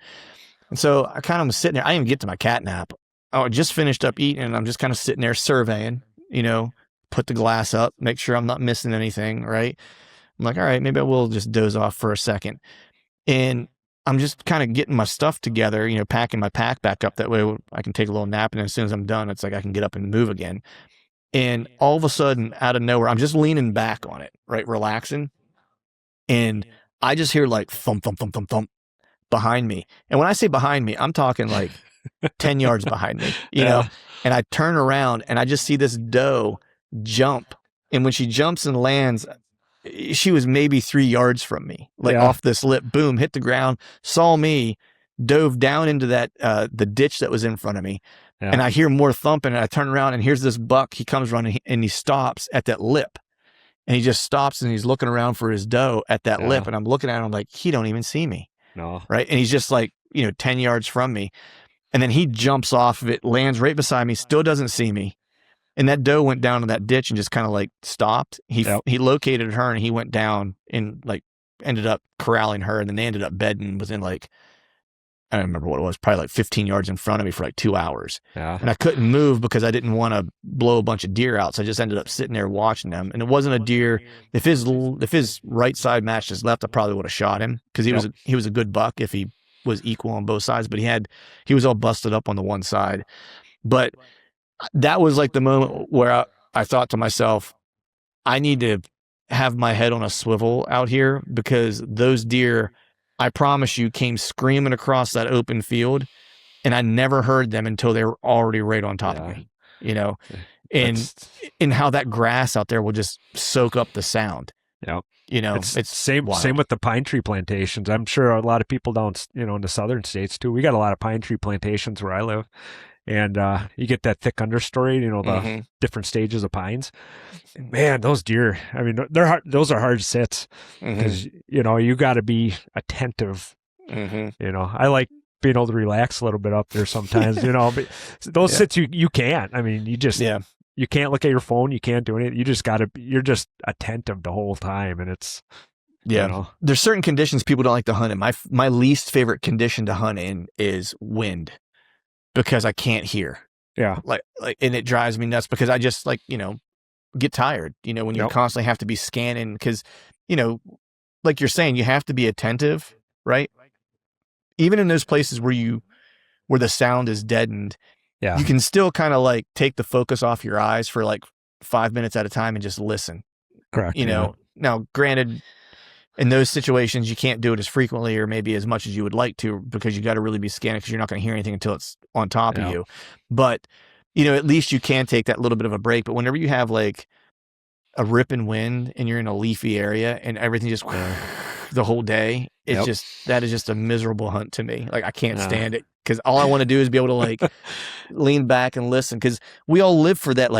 And so I kind of was sitting there. I didn't even get to my cat nap. I just finished up eating, and I'm just kind of sitting there surveying, put the glass up, make sure I'm not missing anything. Right. I'm like, all right, maybe I will just doze off for a second. And I'm just kind of getting my stuff together, packing my pack back up. That way I can take a little nap. And as soon as I'm done, it's like I can get up and move again. And all of a sudden, out of nowhere, I'm just leaning back on it, right? Relaxing. And I just hear like thump, thump, thump, thump, thump behind me. And when I say behind me, I'm talking like 10 yards behind me, you know? And I turn around and I just see this doe jump. And when she jumps and lands, she was maybe 3 yards from me, like off this lip, boom, hit the ground, saw me, dove down into that, the ditch that was in front of me. And I hear more thumping, and I turn around, and here's this buck. He comes running, and he stops at that lip, and he just stops, and he's looking around for his doe at that lip. And I'm looking at him like, he don't even see me.
No.
Right. And he's just like, 10 yards from me. And then he jumps off of it, lands right beside me, still doesn't see me. And that doe went down to that ditch and just kind of like stopped. He located her, and he went down and like ended up corralling her. And then they ended up bedding within like, I don't remember what it was, probably like 15 yards in front of me for like 2 hours.
Yeah.
And I couldn't move because I didn't want to blow a bunch of deer out. So I just ended up sitting there watching them. And it wasn't a deer. If his right side matched his left, I probably would have shot him, because he was a good buck if he was equal on both sides, but he was all busted up on the one side. But that was like the moment where I thought to myself, I need to have my head on a swivel out here, because those deer, I promise you, came screaming across that open field, and I never heard them until they were already right on top of me, you know, and how that grass out there will just soak up the sound.
Yeah.
You know,
it's same with the pine tree plantations. I'm sure a lot of people down, in the southern states too. We got a lot of pine tree plantations where I live, and you get that thick understory, the different stages of pines. Man, those deer, I mean, those are hard sits because, you got to be attentive. I like being able to relax a little bit up there sometimes, but those sits you can't. I mean, you just, you can't look at your phone. You can't do anything. You just you're just attentive the whole time. And it's,
there's certain conditions people don't like to hunt in. My least favorite condition to hunt in is wind, because I can't hear.
Yeah.
Like, and it drives me nuts because I just get tired, when you constantly have to be scanning, because, like you're saying, you have to be attentive, right? Even in those places where the sound is deadened, you can still kind of take the focus off your eyes for 5 minutes at a time and just listen.
Correct.
Now granted, in those situations, you can't do it as frequently or maybe as much as you would like to, because you got to really be scanning, because you're not going to hear anything until it's on top of you. But, at least you can take that little bit of a break. But whenever you have a ripping wind and you're in a leafy area and everything just the whole day, it's that is just a miserable hunt to me. I can't stand it, because all I want to do is be able to lean back and listen, because we all live for that,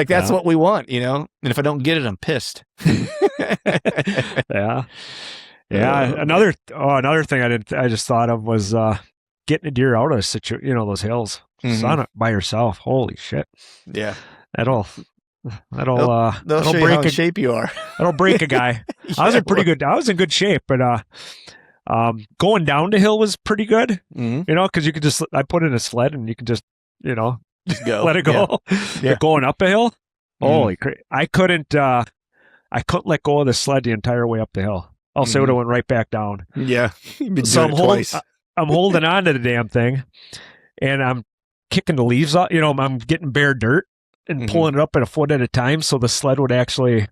that's what we want, and if I don't get it, I'm pissed.
Another thing I just thought of was getting a deer out of those hills. Son, by yourself, holy shit. That'll
show you how in shape you are.
That'll break a guy. I was in good shape, but going down the hill was pretty good. Because you could I put in a sled and you can just
go,
let it go. But going up a hill, holy crap! I couldn't let go of the sled the entire way up the hill. Else it would have went right back down.
Yeah,
so I'm holding on to the damn thing, and I'm kicking the leaves off. I'm getting bare dirt and pulling it up at a foot at a time, so the sled would actually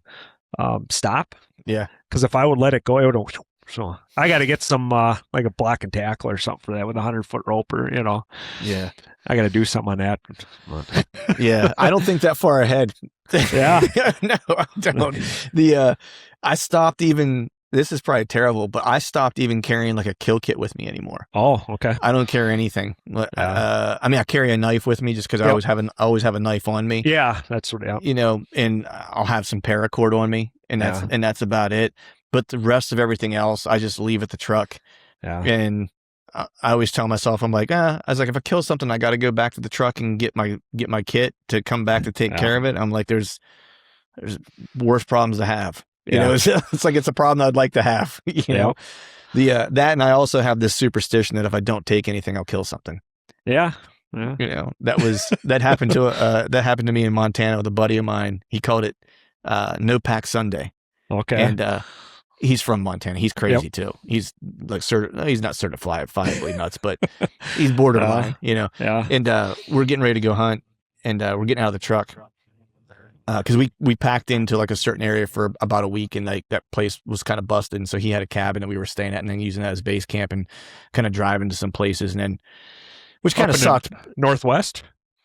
stop.
Yeah,
because if I would let it go, it would. So I got to get some a block and tackle or something for that with a 100-foot rope, or
Yeah,
I got to do something on that.
Yeah, I don't think that far ahead.
Yeah,
no, I don't. I stopped even. This is probably terrible, but I stopped even carrying a kill kit with me anymore.
Oh, okay.
I don't carry anything. I carry a knife with me just because I always have a knife on me.
Yeah, that's what.
And I'll have some paracord on me, and that's about it. But the rest of everything else, I just leave at the truck.
Yeah.
And I always tell myself, I'm like, I was like, if I kill something, I got to go back to the truck and get my kit to come back to take care of it. I'm like, there's worse problems to have. It's it's a problem I'd like to have. That, and I also have this superstition that if I don't take anything, I'll kill something.
Yeah.
That happened to me in Montana with a buddy of mine. He called it No Pack Sunday.
Okay.
And he's from Montana. He's crazy too. He's he's not certifiably nuts, but he's borderline,
Yeah.
And we're getting ready to go hunt, and we're getting out of the truck. Because we packed into a certain area for about a week, and that place was kind of busted, and so he had a cabin that we were staying at, and then using that as base camp, and kind of driving to some places, and then which kind of sucked.
Northwest,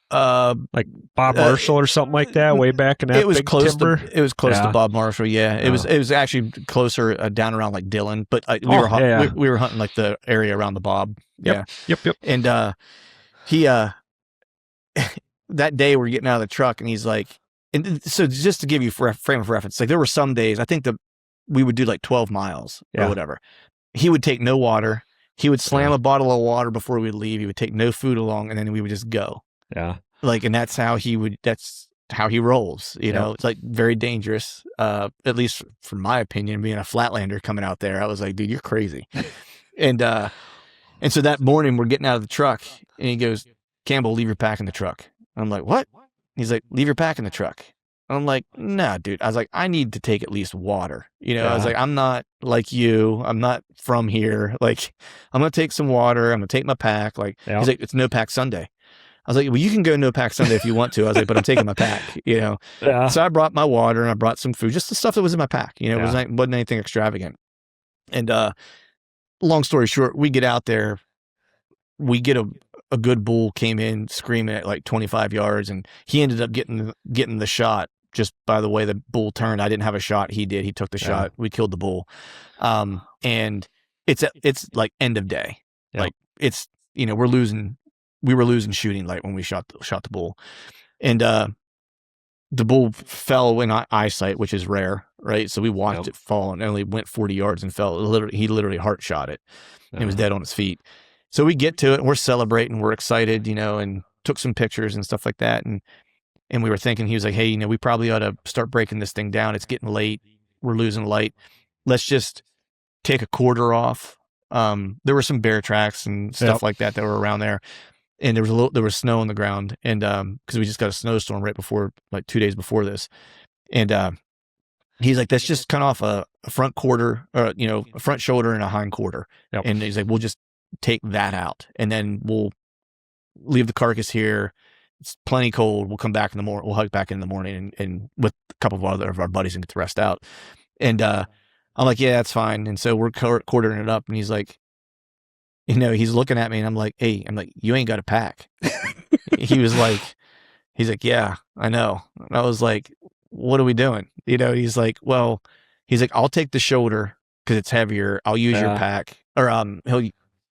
like Bob Marshall or something like that, way back in that.
It was
big
close
timber.
To Bob Marshall. Yeah, it was actually closer down around Dillon, but we were hunting the area around the Bob.
Yep.
And he that day we're getting out of the truck, and he's like. And so just to give you a frame of reference, there were some days, I think we would do 12 miles or whatever. He would take no water. He would slam a bottle of water before we would leave. He would take no food along, and then we would just go.
Yeah.
And that's how he rolls. It's very dangerous. At least from my opinion, being a flatlander coming out there, I was like, dude, you're crazy. And so that morning we're getting out of the truck, and he goes, Campbell, leave your pack in the truck. I'm like, what? He's like, leave your pack in the truck. I'm like, nah, dude. I was like, I need to take at least water. I was like, I'm not like you. I'm not from here. I'm going to take some water. I'm going to take my pack. He's like, it's No Pack Sunday. I was like, well, you can go No Pack Sunday if you want to. I was like, but I'm taking my pack, So I brought my water and I brought some food, just the stuff that was in my pack. It wasn't anything extravagant. And long story short, we get out there, we get a good bull came in screaming at like 25 yards, and he ended up getting the shot just by the way the bull turned. I didn't have a shot. He did. He took the shot. We killed the bull. And it's like end of day.
Yep.
Like it's, we were losing shooting light when we shot the bull. And the bull fell in eyesight, which is rare, right? So we watched it fall, and only went 40 yards and fell. He literally heart shot it. And it was dead on its feet. So we get to it, and we're celebrating, we're excited, and took some pictures and stuff like that. And we were thinking, he was like, hey, we probably ought to start breaking this thing down. It's getting late. We're losing light. Let's just take a quarter off. There were some bear tracks and stuff like that were around there. And there was snow on the ground. And, cause we just got a snowstorm right before, like 2 days before this. And, he's like, let's just cut off a front quarter, or, a front shoulder and a hind quarter.
Yep.
And he's like, we'll just take that out, and then we'll leave the carcass here. It's plenty cold. We'll come back in the morning. We'll hike back in the morning and with a couple of our buddies and get the rest out. And, I'm like, yeah, that's fine. And so we're quartering it up, and he's like, he's looking at me, and I'm like, you ain't got a pack. He's like, yeah, I know. And I was like, what are we doing? He's like, I'll take the shoulder because it's heavier. I'll use your pack. Or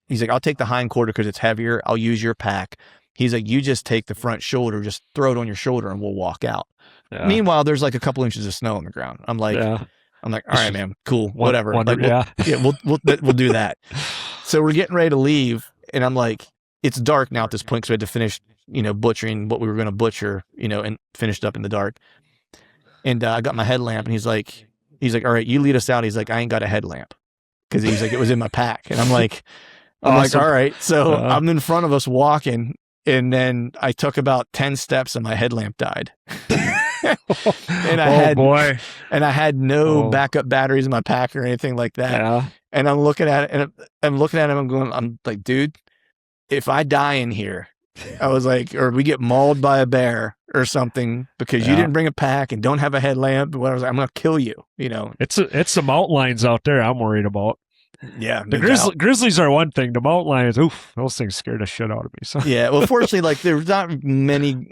he's like, I'll take the hind quarter because it's heavier. I'll use your pack. He's like, you just take the front shoulder, just throw it on your shoulder, and we'll walk out. Yeah. Meanwhile, there's like a couple inches of snow on the ground. I'm like, all right, man, cool, whatever. We'll do that. So we're getting ready to leave, and I'm like, it's dark now at this point because we had to finish, butchering what we were going to butcher, and finished up in the dark. And I got my headlamp, and he's like, all right, you lead us out. He's like, I ain't got a headlamp, because he's like, it was in my pack. And I'm like, awesome. All right. So I'm in front of us walking, and then I took about 10 steps and my headlamp died. And I had no backup batteries in my pack or anything like that. Yeah. And I'm looking at it, and I'm like, dude, if I die in here, I was like, or we get mauled by a bear or something because you didn't bring a pack and don't have a headlamp, I was like, I'm going to kill you.
It's the mountain lions out there I'm worried about.
Yeah.
The grizzlies are one thing. The mountain lions, those things scared the shit out of me. So.
Yeah. Well, fortunately, like there's not many,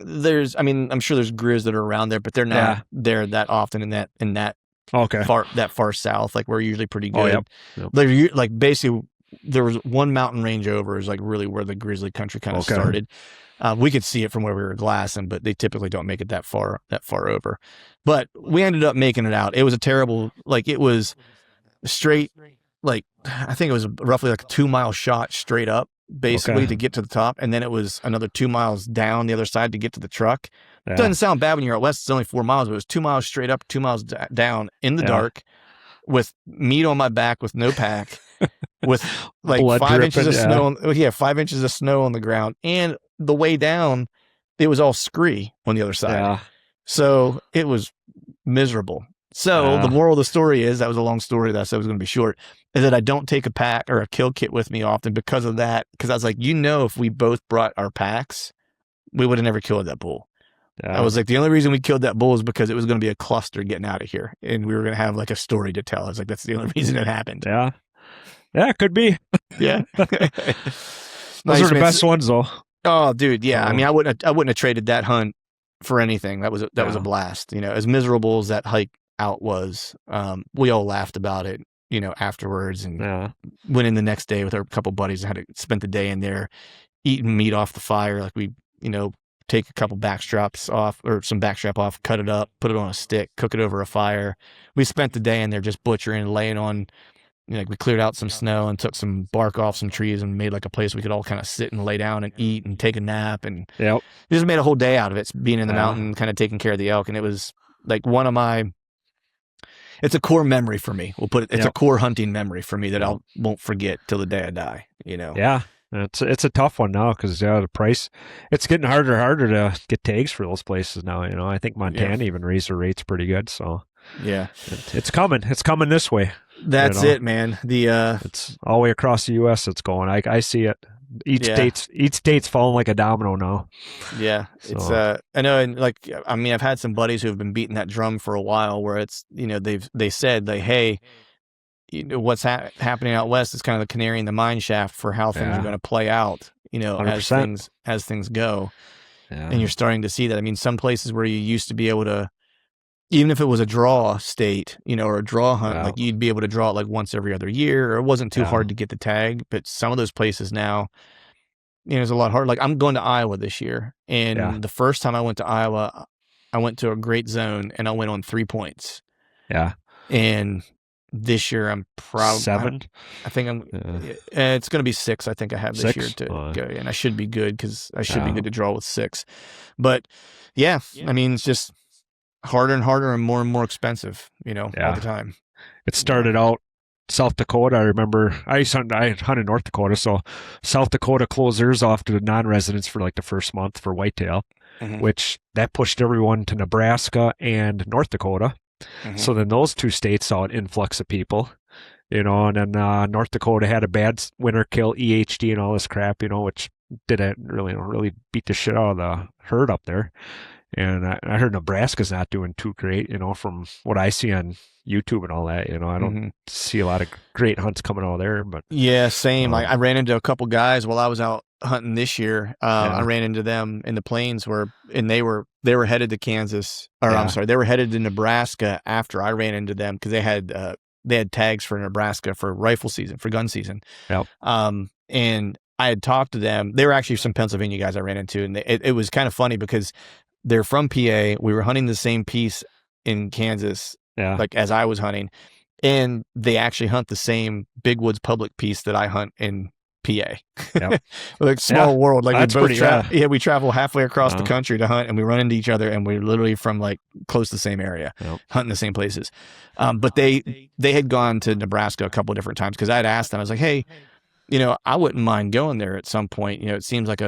I'm sure there's grizz that are around there, but they're not there that often in that far south. Like we're usually pretty good.
Oh, yep.
They're like basically there was one mountain range over is like really where the grizzly country kind of started. We could see it from where we were glassing, but they typically don't make it that far over. But we ended up making it out. It was a terrible, it was straight, I think it was roughly like a 2-mile shot straight up, basically to get to the top. And then it was another 2 miles down the other side to get to the truck. Yeah. Doesn't sound bad when you're out west. It's only 4 miles, but it was 2 miles straight up, 2 miles down in the dark with meat on my back with no pack. With like blood 5 inches of snow. 5 inches of snow on the ground. And the way down, it was all scree on the other side. Yeah. So it was miserable. So the moral of the story is, that was a long story that I said was going to be short, is that I don't take a pack or a kill kit with me often because of that. Because I was like, if we both brought our packs, we would have never killed that bull. Yeah. I was like, the only reason we killed that bull is because it was going to be a cluster getting out of here. And we were going to have like a story to tell. I was like, that's the only reason it happened.
Yeah. Yeah, it could be.
Yeah.
Those are the best ones though.
Oh, dude. Yeah. I mean, I wouldn't have traded that hunt for anything. That was a blast. As miserable as that hike out was, we all laughed about it, afterwards, and went in the next day with our couple buddies and had to spend the day in there eating meat off the fire. Like we, take a couple backstrap off, cut it up, put it on a stick, cook it over a fire. We spent the day in there just butchering and laying on, we cleared out some snow and took some bark off some trees and made like a place we could all kind of sit and lay down and eat and take a nap, and just made a whole day out of it, being in the mountain, kind of taking care of the elk. And it was like it's a core memory for me. We'll put it, it's a core hunting memory for me that I won't forget till the day I die,
Yeah. It's a tough one now because the price, it's getting harder and harder to get tags for those places now. I think Montana even raised their rates pretty good. So it's coming. It's coming this way.
That's it, man.
It's all the way across the U.S. It's going. I see it. Each state's falling like a domino now.
Yeah, so. It's I know, and I've had some buddies who have been beating that drum for a while, where it's they said like, hey, what's happening out west is kind of the canary in the mine shaft for how things are going to play out,
100%.
as things go.
Yeah.
And you're starting to see that. I mean, some places where you used to be able to, even if it was a draw state, or a draw hunt, like you'd be able to draw it like once every other year, or it wasn't too hard to get the tag. But some of those places now, it's a lot harder. Like I'm going to Iowa this year, and the first time I went to Iowa, I went to a great zone and I went on 3 points.
Yeah.
And this year I'm probably
7.
I think it's going to be 6. I think I have this
6?
year to go, and I should be good because I should be good to draw with 6. But I mean, it's just harder and harder and more expensive, all the time.
It started out South Dakota. I remember I hunted North Dakota, so South Dakota closed theirs off to the non-residents for like the first month for whitetail, which that pushed everyone to Nebraska and North Dakota. So then those 2 states saw an influx of people, and then North Dakota had a bad winter kill, EHD and all this crap, which didn't really beat the shit out of the herd up there. And I heard Nebraska's not doing too great, from what I see on YouTube and all that. I don't see a lot of great hunts coming out of there. But
yeah, same. I ran into a couple guys while I was out hunting this year. I ran into them in the plains and they were headed to Kansas, or I'm sorry, they were headed to Nebraska after I ran into them because they had tags for Nebraska for rifle season, for gun season.
Yep.
And I had talked to them. They were actually some Pennsylvania guys I ran into, and it was kind of funny because they're from PA. We were hunting the same piece in Kansas, like as I was hunting, and they actually hunt the same Big Woods public piece that I hunt in PA. Yep. Like small world. Like
that's
we both we travel halfway across the country to hunt, and we run into each other, and we're literally from like close to the same area, hunting the same places. But they had gone to Nebraska a couple of different times because I had asked them. I was like, hey, I wouldn't mind going there at some point. It seems like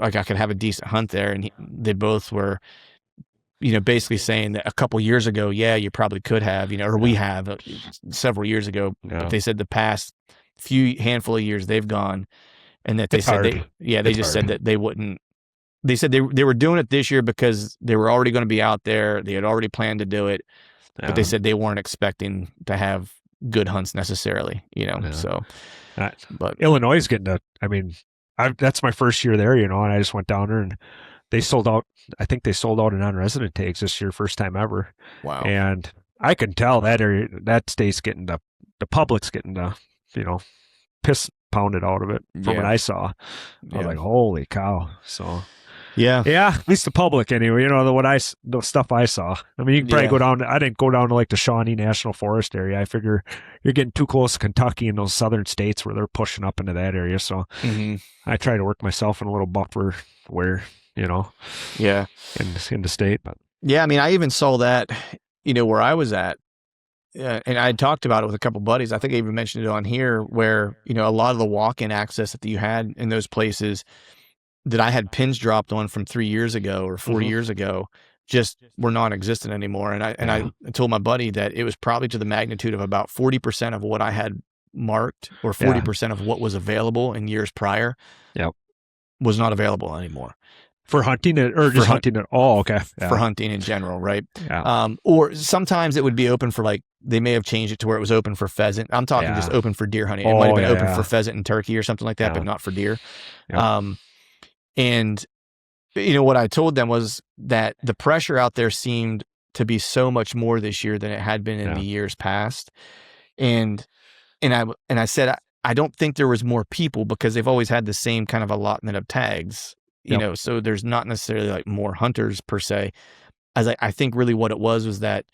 I could have a decent hunt there. And they both were, basically saying that a couple years ago, you probably could have, or we have several years ago. But they said the past handful of years they've gone, and that they said said that they wouldn't. They said they were doing it this year because they were already going to be out there. They had already planned to do it, but they said they weren't expecting to have good hunts necessarily. So.
But Illinois is getting that's my first year there, and I just went down there and they sold out. I think they sold out in non-resident tags this year, first time ever.
Wow.
And I can tell that area, that state's getting the public's getting the, piss pounded out of it from what I saw. I was like, holy cow. So yeah, at least the public anyway, the stuff I saw. I mean, you can probably go down, I didn't go down to like the Shawnee National Forest area. I figure you're getting too close to Kentucky and those southern states where they're pushing up into that area. So I try to work myself in a little buffer where, in the state. But
yeah, I mean, I even saw that, where I was at. And I talked about it with a couple buddies. I think I even mentioned it on here where, a lot of the walk-in access that you had in those places that I had pins dropped on from 3 years ago or 4 years ago just were non-existent anymore. And I told my buddy that it was probably to the magnitude of about 40% of what I had marked, or 40% of what was available in years prior was not available anymore.
For hunting it, or just hunting it? Oh, okay. Yeah.
For hunting in general, right?
Yeah.
Or sometimes it would be open for they may have changed it to where it was open for pheasant. I'm talking just open for deer hunting. It might have been open for pheasant and turkey or something like that, but not for deer. Yep. And what I told them was that the pressure out there seemed to be so much more this year than it had been in the years past. And I said, I don't think there was more people because they've always had the same kind of allotment of tags, so there's not necessarily like more hunters per se. As I think really what it was that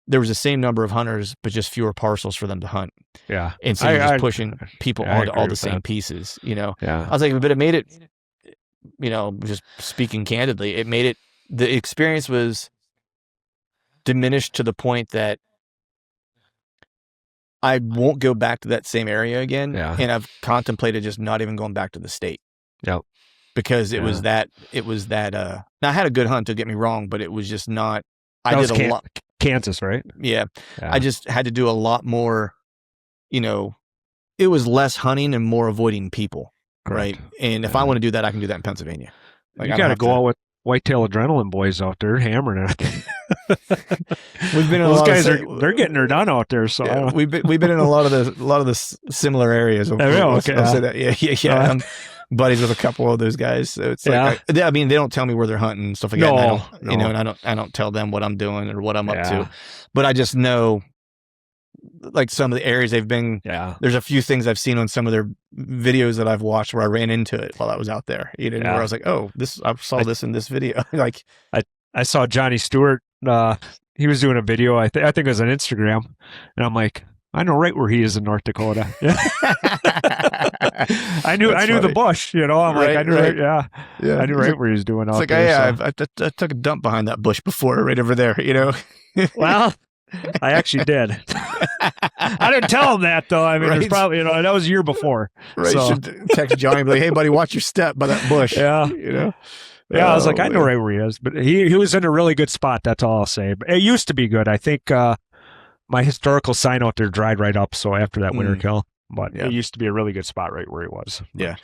there was the same number of hunters, but just fewer parcels for them to hunt.
Yeah.
And so you're just pushing people onto all the same pieces,
Yeah.
I was like, but it made it, just speaking candidly, it made it, the experience was diminished to the point that I won't go back to that same area again.
Yeah.
And I've contemplated just not even going back to the state.
Yep.
Because it was that, now I had a good hunt, don't get me wrong, but it was just not,
I did a lot. Kansas, right?
Yeah. I just had to do a lot more, it was less hunting and more avoiding people. Correct. Right. And if I want to do that, I can do that in Pennsylvania.
You got to go out with whitetail adrenaline boys out there hammering it.
We've been in
Those
a lot
guys
of,
they're getting her done out there. So
yeah, we've been in a lot of the similar areas. I'll say that. Yeah. I'm buddies with a couple of those guys. So it's like, I mean, they don't tell me where they're hunting and stuff like that. And I don't, and I don't tell them what I'm doing or what I'm up to, but I just know like some of the areas they've been.
Yeah.
There's a few things I've seen on some of their videos that I've watched where I ran into it while I was out there, where I was like, oh, I saw this in this video. Like
I saw Johnny Stewart, he was doing a video, I think it was on Instagram, and I'm like, I know right where he is in North Dakota. I knew the bush, I'm like, I knew I knew right where he was doing out there.
I took a dump behind that bush before, right over there,
Well, I actually did. I didn't tell him that though. I mean, there's probably, that was a year before.
Right. So. You should text Johnny and be like, hey buddy, watch your step by that bush.
Yeah. Yeah, I was like, I know right where he is, but he was in a really good spot. That's all I'll say. But it used to be good. I think my historical sign out there dried right up. So after that winter kill, but it used to be a really good spot right where he was.
Yeah.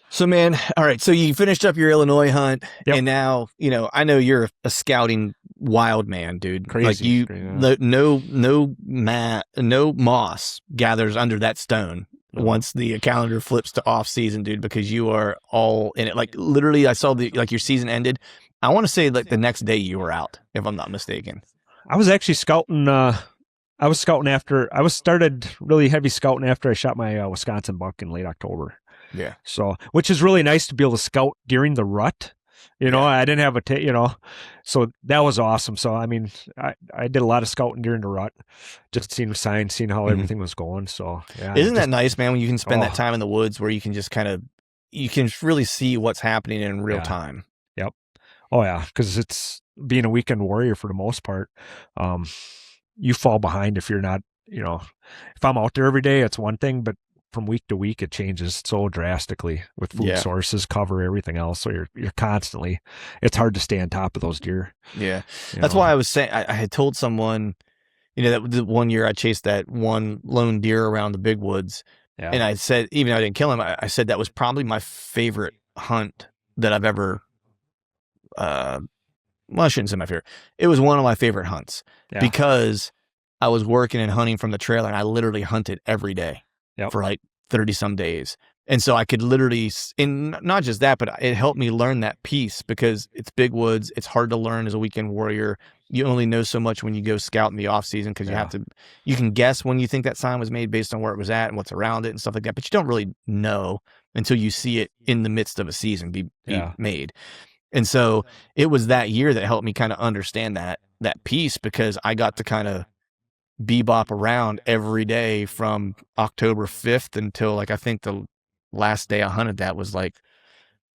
So man, all right. So you finished up your Illinois hunt, and now I know you're a scouting wild man, dude.
Crazy.
Like no moss gathers under that stone. Once the calendar flips to off season, dude, because you are all in it. Like literally, I saw your season ended. I want to say like the next day you were out, if I'm not mistaken.
I was actually scouting. I started really heavy scouting after I shot my Wisconsin buck in late October.
Yeah.
So, which is really nice to be able to scout during the rut. I didn't have so that was awesome. So, I mean, I did a lot of scouting during the rut, just seeing signs, seeing how everything was going. So, yeah.
Isn't that nice, man, when you can spend that time in the woods where you can just you can really see what's happening in real time.
Yep. Oh, yeah. Because it's being a weekend warrior for the most part. You fall behind if you're not, if I'm out there every day, it's one thing, but from week to week, it changes so drastically with food sources, cover, everything else. So you're constantly, it's hard to stay on top of those deer.
Yeah. That's why I was saying, I had told someone, that the one year I chased that one lone deer around the big woods. Yeah. And I said, even though I didn't kill him, I said that was probably my favorite hunt that I've ever, I shouldn't say my favorite. It was one of my favorite hunts because I was working and hunting from the trailer, and I literally hunted every day. For like 30 some days. And so I could literally, and not just that, but it helped me learn that piece because it's big woods. It's hard to learn as a weekend warrior. You only know so much when you go scout in the off season because you can guess when you think that sign was made based on where it was at and what's around it and stuff like that. But you don't really know until you see it in the midst of a season be made. And so it was that year that helped me kind of understand that piece because I got to kind of bebop around every day from October 5th until like I think the last day I hunted that was like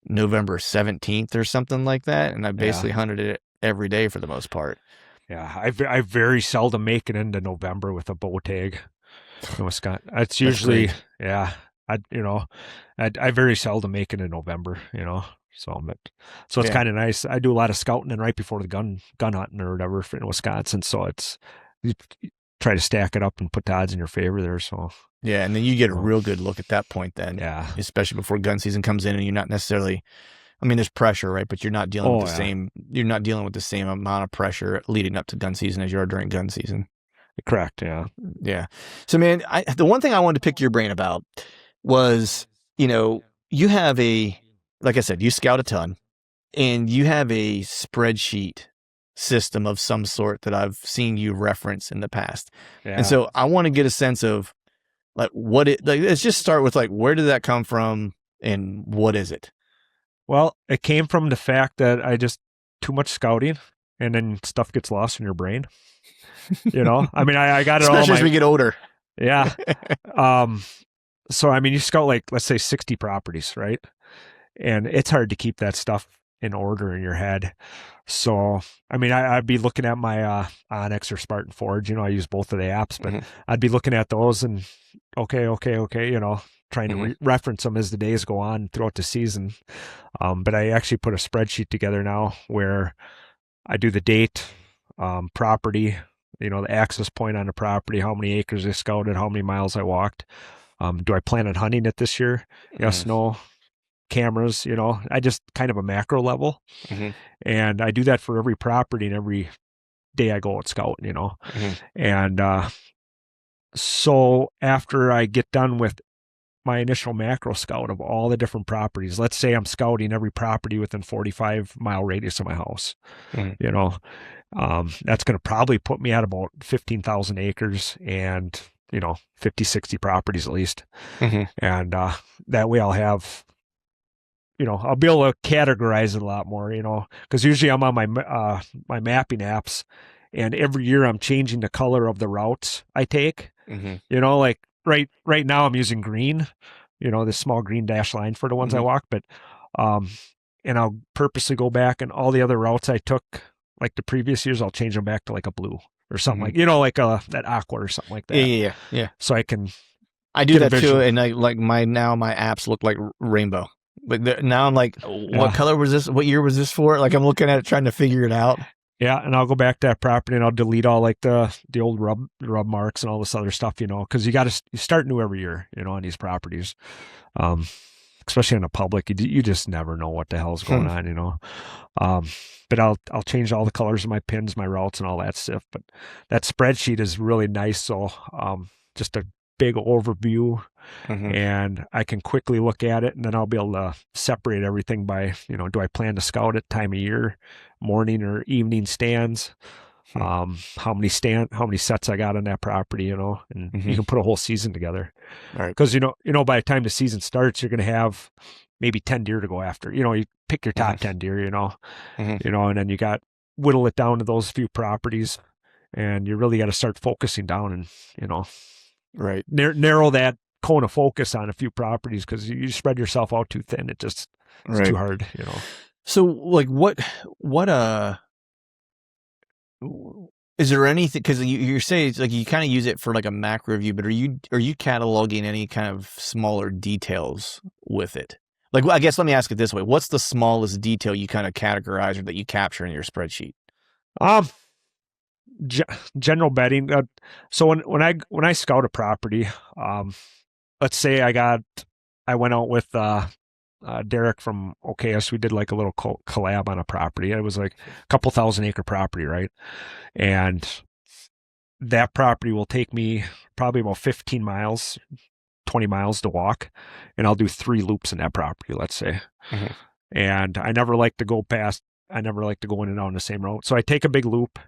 November 17th or something like that, and I basically hunted it every day for the most part.
Yeah, I very seldom make it into November with a bow tag in Wisconsin. It's usually I very seldom make it in November. So it's kind of nice. I do a lot of scouting and right before the gun hunting or whatever in Wisconsin. So it's try to stack it up and put the odds in your favor there. So
yeah, and then you get a real good look at that point then.
Yeah.
Especially before gun season comes in and you're not necessarily, I mean, there's pressure, right? But you're not dealing with you're not dealing with the same amount of pressure leading up to gun season as you are during gun season.
Correct. Yeah.
Yeah. So man, the one thing I wanted to pick your brain about was, you have like I said, you scout a ton and you have a spreadsheet system of some sort that I've seen you reference in the past. Yeah. And so I want to get a sense of like let's just start with like, where did that come from and what is it?
Well, it came from the fact that I just too much scouting and then stuff gets lost in your brain. I mean, I got it all.
Especially as we get older.
Yeah. So, I mean, you scout like, let's say 60 properties, right? And it's hard to keep that stuff in order in your head. So, I mean, I'd be looking at my Onyx or Spartan Forge, I use both of the apps, but I'd be looking at those and okay, trying to reference them as the days go on throughout the season. But I actually put a spreadsheet together now where I do the date, property, the access point on the property, how many acres I scouted, how many miles I walked. Do I plan on hunting it this year? Yes, no. Cameras, I just kind of a macro level. And I do that for every property and every day I go out scouting, And so after I get done with my initial macro scout of all the different properties, let's say I'm scouting every property within 45-mile radius of my house, that's going to probably put me at about 15,000 acres and, 50, 60 properties at least. And that way I'll have, I'll be able to categorize it a lot more, because usually I'm on my mapping apps, and every year I'm changing the color of the routes I take. Like right now I'm using green, this small green dash line for the ones I walk, but and I'll purposely go back, and all the other routes I took, like the previous years, I'll change them back to like a blue or something like that aqua or something like that.
Yeah.
So I can.
I do that too, and my apps look like rainbow. But now I'm like, what color was this? What year was this for? Like I'm looking at it, trying to figure it out.
Yeah, and I'll go back to that property and I'll delete all like the old rub marks and all this other stuff, because you start new every year, on these properties, especially in the public. You just never know what the hell's going on, But I'll change all the colors of my pins, my routes, and all that stuff. But that spreadsheet is really nice. So just a big overview, and I can quickly look at it, and then I'll be able to separate everything by, do I plan to scout at time of year, morning or evening stands, how many sets I got on that property, and you can put a whole season together.
Right.
Because, by the time the season starts, you're going to have maybe 10 deer to go after. You pick your top 10 deer, and then you whittle it down to those few properties, and you really got to start focusing down and,
right,
narrow that cone of focus on a few properties, because you spread yourself out too thin. It's too hard,
So like what is there anything, because you say it's like you kind of use it for like a macro view, but are you cataloging any kind of smaller details with it? Like, I guess let me ask it this way: what's the smallest detail you kind of categorize or that you capture in your spreadsheet?
General bedding. So when I scout a property, let's say I went out with Derek from OKS. We did like a little collab on a property. It was like a couple 1,000-acre property, right? And that property will take me probably about 15 miles, 20 miles to walk, and I'll do 3 loops in that property, let's say. And I never like to go in and out on the same road. So I take a big loop,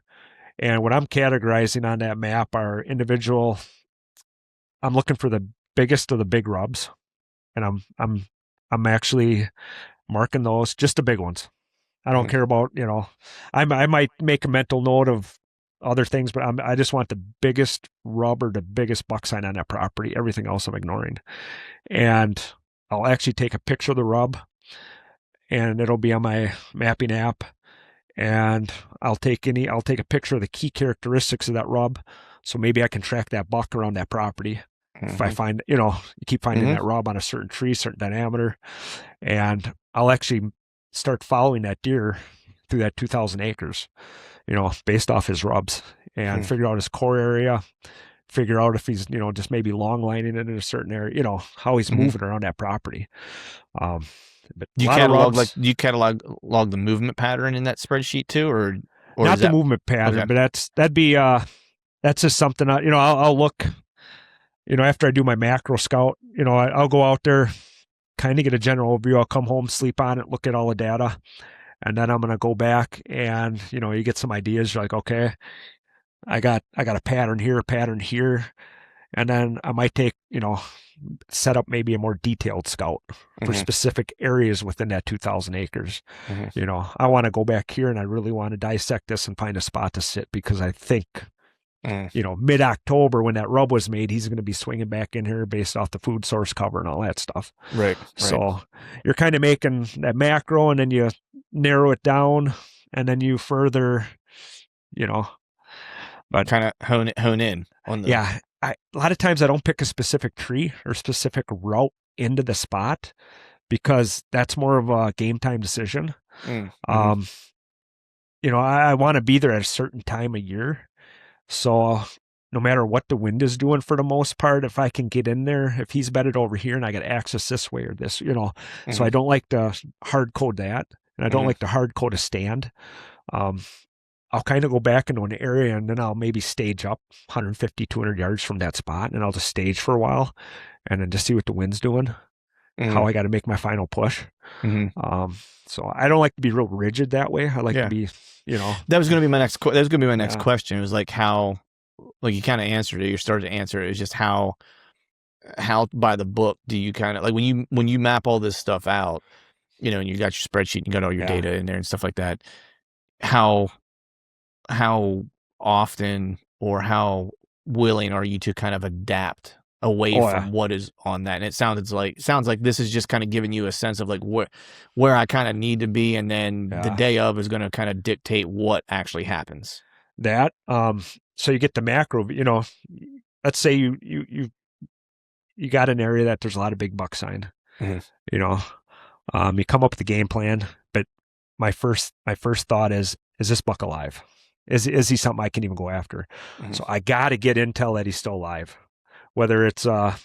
and what I'm categorizing on that map are individual. I'm looking for the biggest of the big rubs, and I'm actually marking those, just the big ones. I don't care about, I might make a mental note of other things, but I just want the biggest rub or the biggest buck sign on that property. Everything else I'm ignoring. And I'll actually take a picture of the rub, and it'll be on my mapping app. And I'll take a picture of the key characteristics of that rub. So maybe I can track that buck around that property. If I find, you keep finding that rub on a certain tree, certain diameter, and I'll actually start following that deer through that 2,000 acres, based off his rubs, and figure out his core area, figure out if he's, just maybe long lining it in a certain area, how he's moving around that property. But
do you catalog the movement pattern in that spreadsheet too, or
not the movement pattern, but that's just something I'll look, after I do my macro scout, I'll go out there, kind of get a general overview. I'll come home, sleep on it, look at all the data, and then I'm going to go back and, you get some ideas. You're like, okay, I got a pattern here. And then I might take, set up maybe a more detailed scout for specific areas within that 2,000 acres. I want to go back here and I really want to dissect this and find a spot to sit, because I think, mid-October when that rub was made, he's going to be swinging back in here based off the food source cover and all that stuff.
Right.
So you're kind of making that macro, and then you narrow it down, and then you further, but
kind of hone in on the.
Yeah. A lot of times I don't pick a specific tree or specific route into the spot, because that's more of a game time decision. I want to be there at a certain time of year. So no matter what the wind is doing, for the most part, if I can get in there, if he's bedded over here and I got access this way or this, so I don't like to hard code that. And I don't like to hard code a stand. I'll I'll kind of go back into an area and then I'll maybe stage up 150, 200 yards from that spot, and I'll just stage for a while and then just see what the wind's doing, how I got to make my final push. So I don't like to be real rigid that way. I like to be,
That was going to be my next. That was going to be my next question. It was like how, like you kind of answered it. You started to answer it. It's just how by the book do you kind of like when you map all this stuff out, and you got your spreadsheet, and you got all your data in there and stuff like that. How often or how willing are you to kind of adapt away from what is on that? And it sounds like this is just kind of giving you a sense of like where I kind of need to be, and then the day of is going to kind of dictate what actually happens.
So you get the macro, let's say you got an area that there's a lot of big buck sign, you come up with the game plan, but my first thought is this buck alive? Is he something I can even go after? So I got to get intel that he's still alive, whether it's a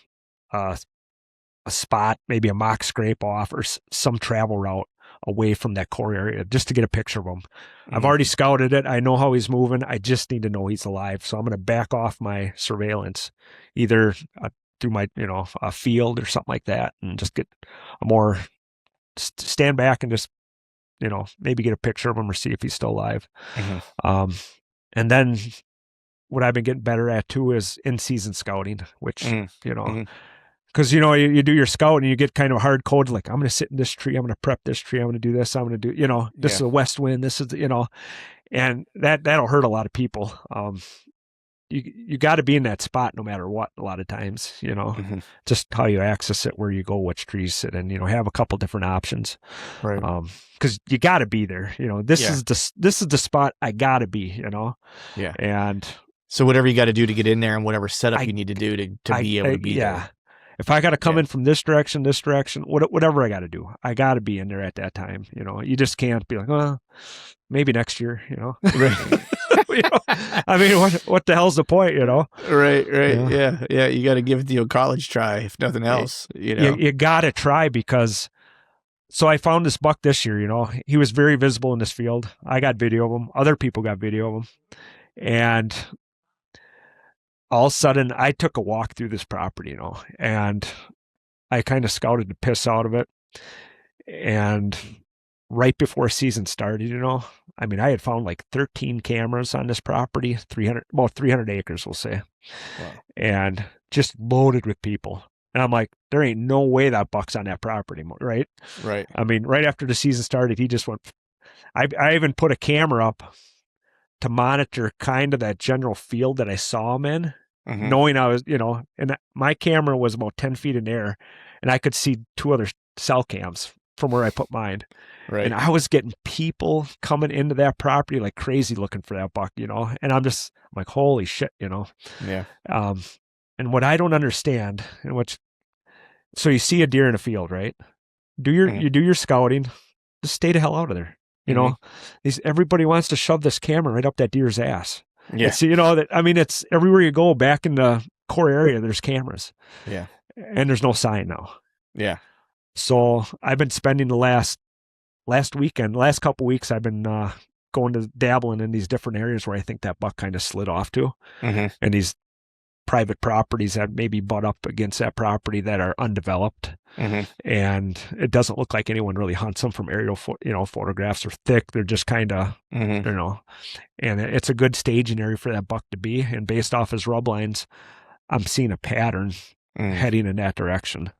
spot, maybe a mock scrape off, or some travel route away from that core area, just to get a picture of him. I've already scouted it. I know how he's moving. I just need to know he's alive. So I'm going to back off my surveillance, either through my, a field or something like that, and just get a more stand back and just, maybe get a picture of him or see if he's still alive. And then what I've been getting better at too is in-season scouting, which, because, you do your scout and you get kind of hard code, like, I'm going to sit in this tree, I'm going to prep this tree, I'm going to do this, I'm going to do, this is a west wind, this is, and that'll hurt a lot of people. You got to be in that spot no matter what, a lot of times, just how you access it, where you go, which trees sit in, have a couple different options.
Right.
Cause you got to be there, this is the spot I got to be,
Yeah.
And
so whatever you got to do to get in there and whatever setup you need to do to be able to be there.
If I got to come in from this direction, whatever I got to do, I got to be in there at that time. You just can't be like, well, maybe next year,
Right.
I mean, what the hell's the point,
Right. Yeah. You got to give it the old college try, if nothing else,
You got to try, because, so I found this buck this year, he was very visible in this field. I got video of him. Other people got video of him. And all of a sudden I took a walk through this property, and I kind of scouted the piss out of it. And right before season started, I mean, I had found like 13 cameras on this property, about 300 acres, we'll say. Wow. And just loaded with people. And I'm like, there ain't no way that buck's on that property, right?
Right.
I mean, right after the season started, he just went. I even put a camera up to monitor kind of that general field that I saw him in, knowing I was, and my camera was about 10 feet in the air, and I could see 2 other cell cams from where I put mine.
Right.
And I was getting people coming into that property like crazy looking for that buck, and I'm like, holy shit,
Yeah.
And what I don't understand, so you see a deer in a field, right? You do your scouting, just stay the hell out of there. Everybody wants to shove this camera right up that deer's ass.
Yeah.
So, it's everywhere you go back in the core area, there's cameras.
Yeah.
And there's no sign now.
Yeah.
So I've been spending the last couple weeks, I've been going to dabbling in these different areas where I think that buck kind of slid off to. And these private properties that maybe butt up against that property that are undeveloped. And it doesn't look like anyone really hunts them from aerial, photographs are thick. They're just kind of, and it's a good staging area for that buck to be. And based off his rub lines, I'm seeing a pattern heading in that direction,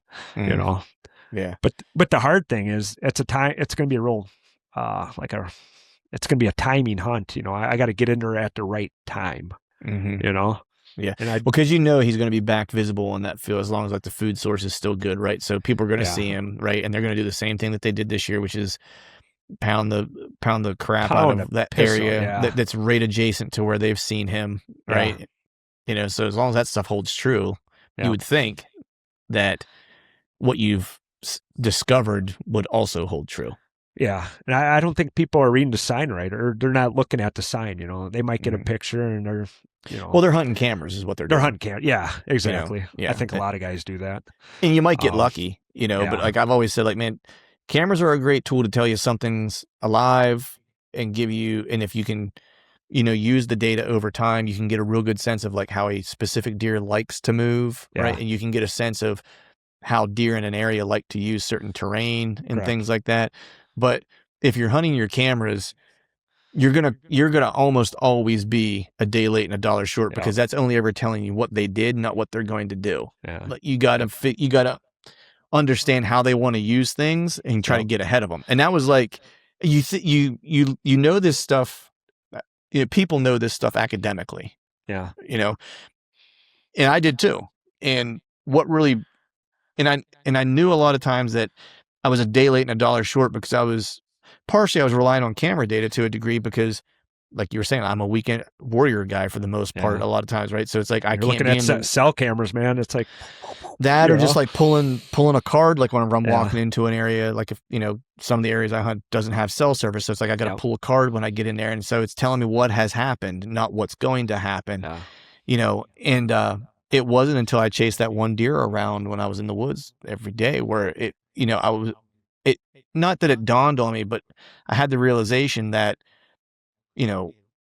Yeah.
But the hard thing is it's going to be a real, it's going to be a timing hunt. I got to get in there at the right time,
Yeah.
And
because he's going to be back visible in that field as long as like the food source is still good, right? So people are going to see him, right? And they're going to do the same thing that they did this year, which is pound the crap out of that area that's right adjacent to where they've seen him, right? So as long as that stuff holds true, you would think that what you've discovered would also hold true.
Yeah. And I don't think people are reading the sign right, or they're not looking at the sign, they might get a picture and they're,
well, they're hunting cameras is what they're doing.
They're hunting cameras. Yeah, exactly.
Yeah.
I think a lot of guys do that.
And you might get lucky, but like I've always said, like, man, cameras are a great tool to tell you something's alive and give you, and if you can use the data over time, you can get a real good sense of like how a specific deer likes to move, right? And you can get a sense of how deer in an area like to use certain terrain and things like that. But if you're hunting your cameras, you're gonna almost always be a day late and a dollar short, because that's only ever telling you what they did, not what they're going to do. But you gotta understand how they want to use things and try to get ahead of them. And that was like, you know this stuff. People know this stuff academically. And I did too. And what really, and I knew a lot of times that I was a day late and a dollar short, because I was relying on camera data to a degree, because like you were saying, I'm a weekend warrior guy for the most part, a lot of times, right? So it's like, I can't
looking at cell cameras, man. It's like
that, or just like pulling a card, like when I'm walking into an area, like if, some of the areas I hunt doesn't have cell service. So it's like, I got to pull a card when I get in there. And so it's telling me what has happened, not what's going to happen, and, it wasn't until I chased that one deer around when I was in the woods every day where not that it dawned on me, but I had the realization that,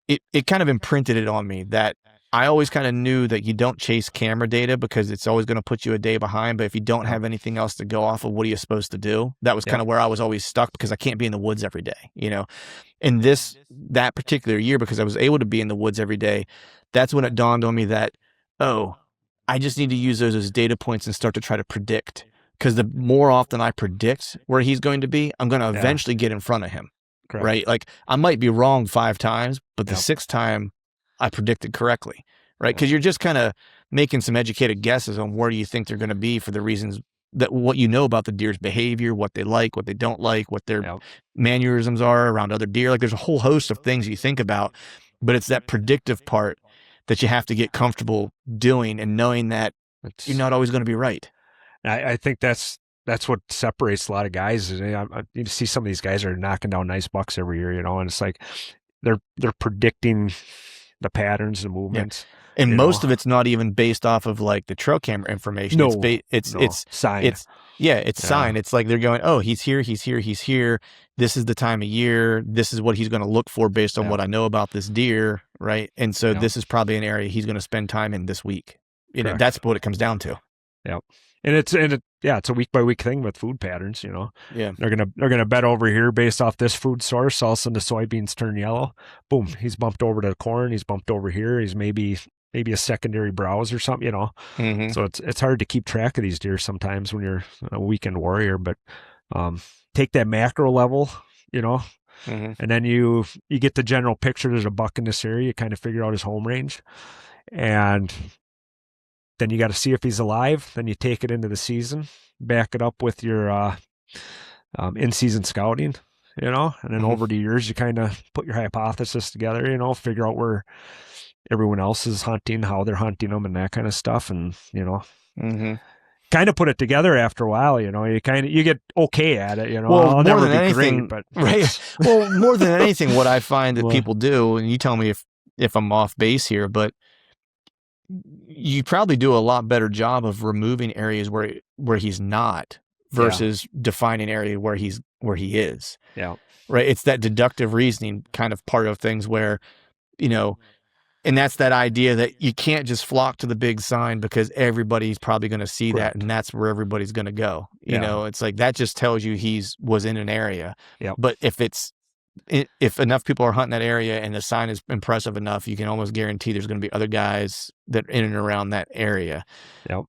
it kind of imprinted it on me that I always kind of knew that you don't chase camera data because it's always going to put you a day behind. But if you don't have anything else to go off of, what are you supposed to do? That was kind of where I was always stuck, because I can't be in the woods every day, And that particular year, because I was able to be in the woods every day, that's when it dawned on me that, I just need to use those as data points and start to try to predict. Because the more often I predict where he's going to be, I'm going to eventually get in front of him. Right? Like, I might be wrong 5 times, but the 6th time I predicted correctly, right? Because you're just kind of making some educated guesses on where you think they're going to be for the reasons that what about the deer's behavior, what they like, what they don't like, what their mannerisms are around other deer. Like, there's a whole host of things you think about, but it's that predictive part that you have to get comfortable doing, and knowing that you're not always going to be right.
I think that's what separates a lot of guys. You see some of these guys are knocking down nice bucks every year, and it's like they're predicting the patterns and movements.
And most of it's not even based off of like the trail camera information.
No,
it's
sign.
It's sign. It's like they're going, oh, he's here. This is the time of year. This is what he's going to look for based on what I know about this deer, right? And so this is probably an area he's going to spend time in this week. That's what it comes down to.
Yep. And it's a week by week thing with food patterns,
Yeah.
They're gonna bet over here based off this food source. All of a sudden the soybeans turn yellow. Boom, he's bumped over to the corn, he's bumped over here, he's maybe a secondary browse or something,
Mm-hmm.
So it's hard to keep track of these deer sometimes when you're a weekend warrior, but take that macro level,
Mm-hmm.
and then you get the general picture. There's a buck in this area, you kind of figure out his home range, and then you got to see if he's alive. Then you take it into the season, back it up with your in-season scouting, and then over the years, you kind of put your hypothesis together, figure out where everyone else is hunting, how they're hunting them, and that kind of stuff. And, kind of put it together after a while, you get okay at it,
Well,
I'll never
more than
be
anything,
great, but
right. Well, more than anything, what I find that people do, and you tell me if I'm off base here, but you probably do a lot better job of removing areas where he's not versus defining area where he is.
Yeah.
Right. It's that deductive reasoning kind of part of things where, and that's that idea that you can't just flock to the big sign because everybody's probably going to see that, and that's where everybody's going to go. It's like that just tells you was in an area.
Yeah.
But if enough people are hunting that area and the sign is impressive enough, you can almost guarantee there's going to be other guys that are in and around that area.
Yep.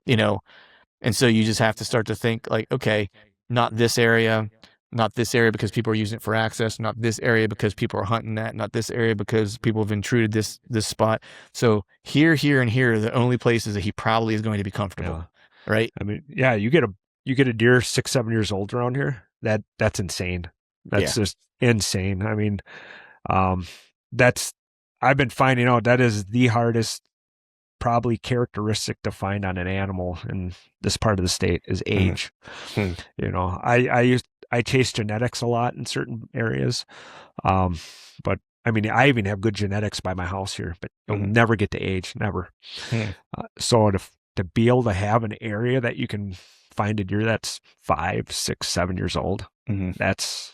And so you just have to start to think like, okay, not this area because people are using it for access, not this area because people are hunting that, not this area because people have intruded this spot. So here, and here are the only places that he probably is going to be comfortable. Yeah. Right.
I mean, yeah, you get a deer 6-7 years old around here. That's insane. That's just insane. I mean, I've been finding out that is the hardest probably characteristic to find on an animal in this part of the state is age. Mm-hmm. I chase genetics a lot in certain areas. But I mean, I even have good genetics by my house here, but you'll never get to age, never. Mm. So to be able to have an area that you can find a deer that's 5, 6, 7 years old, that's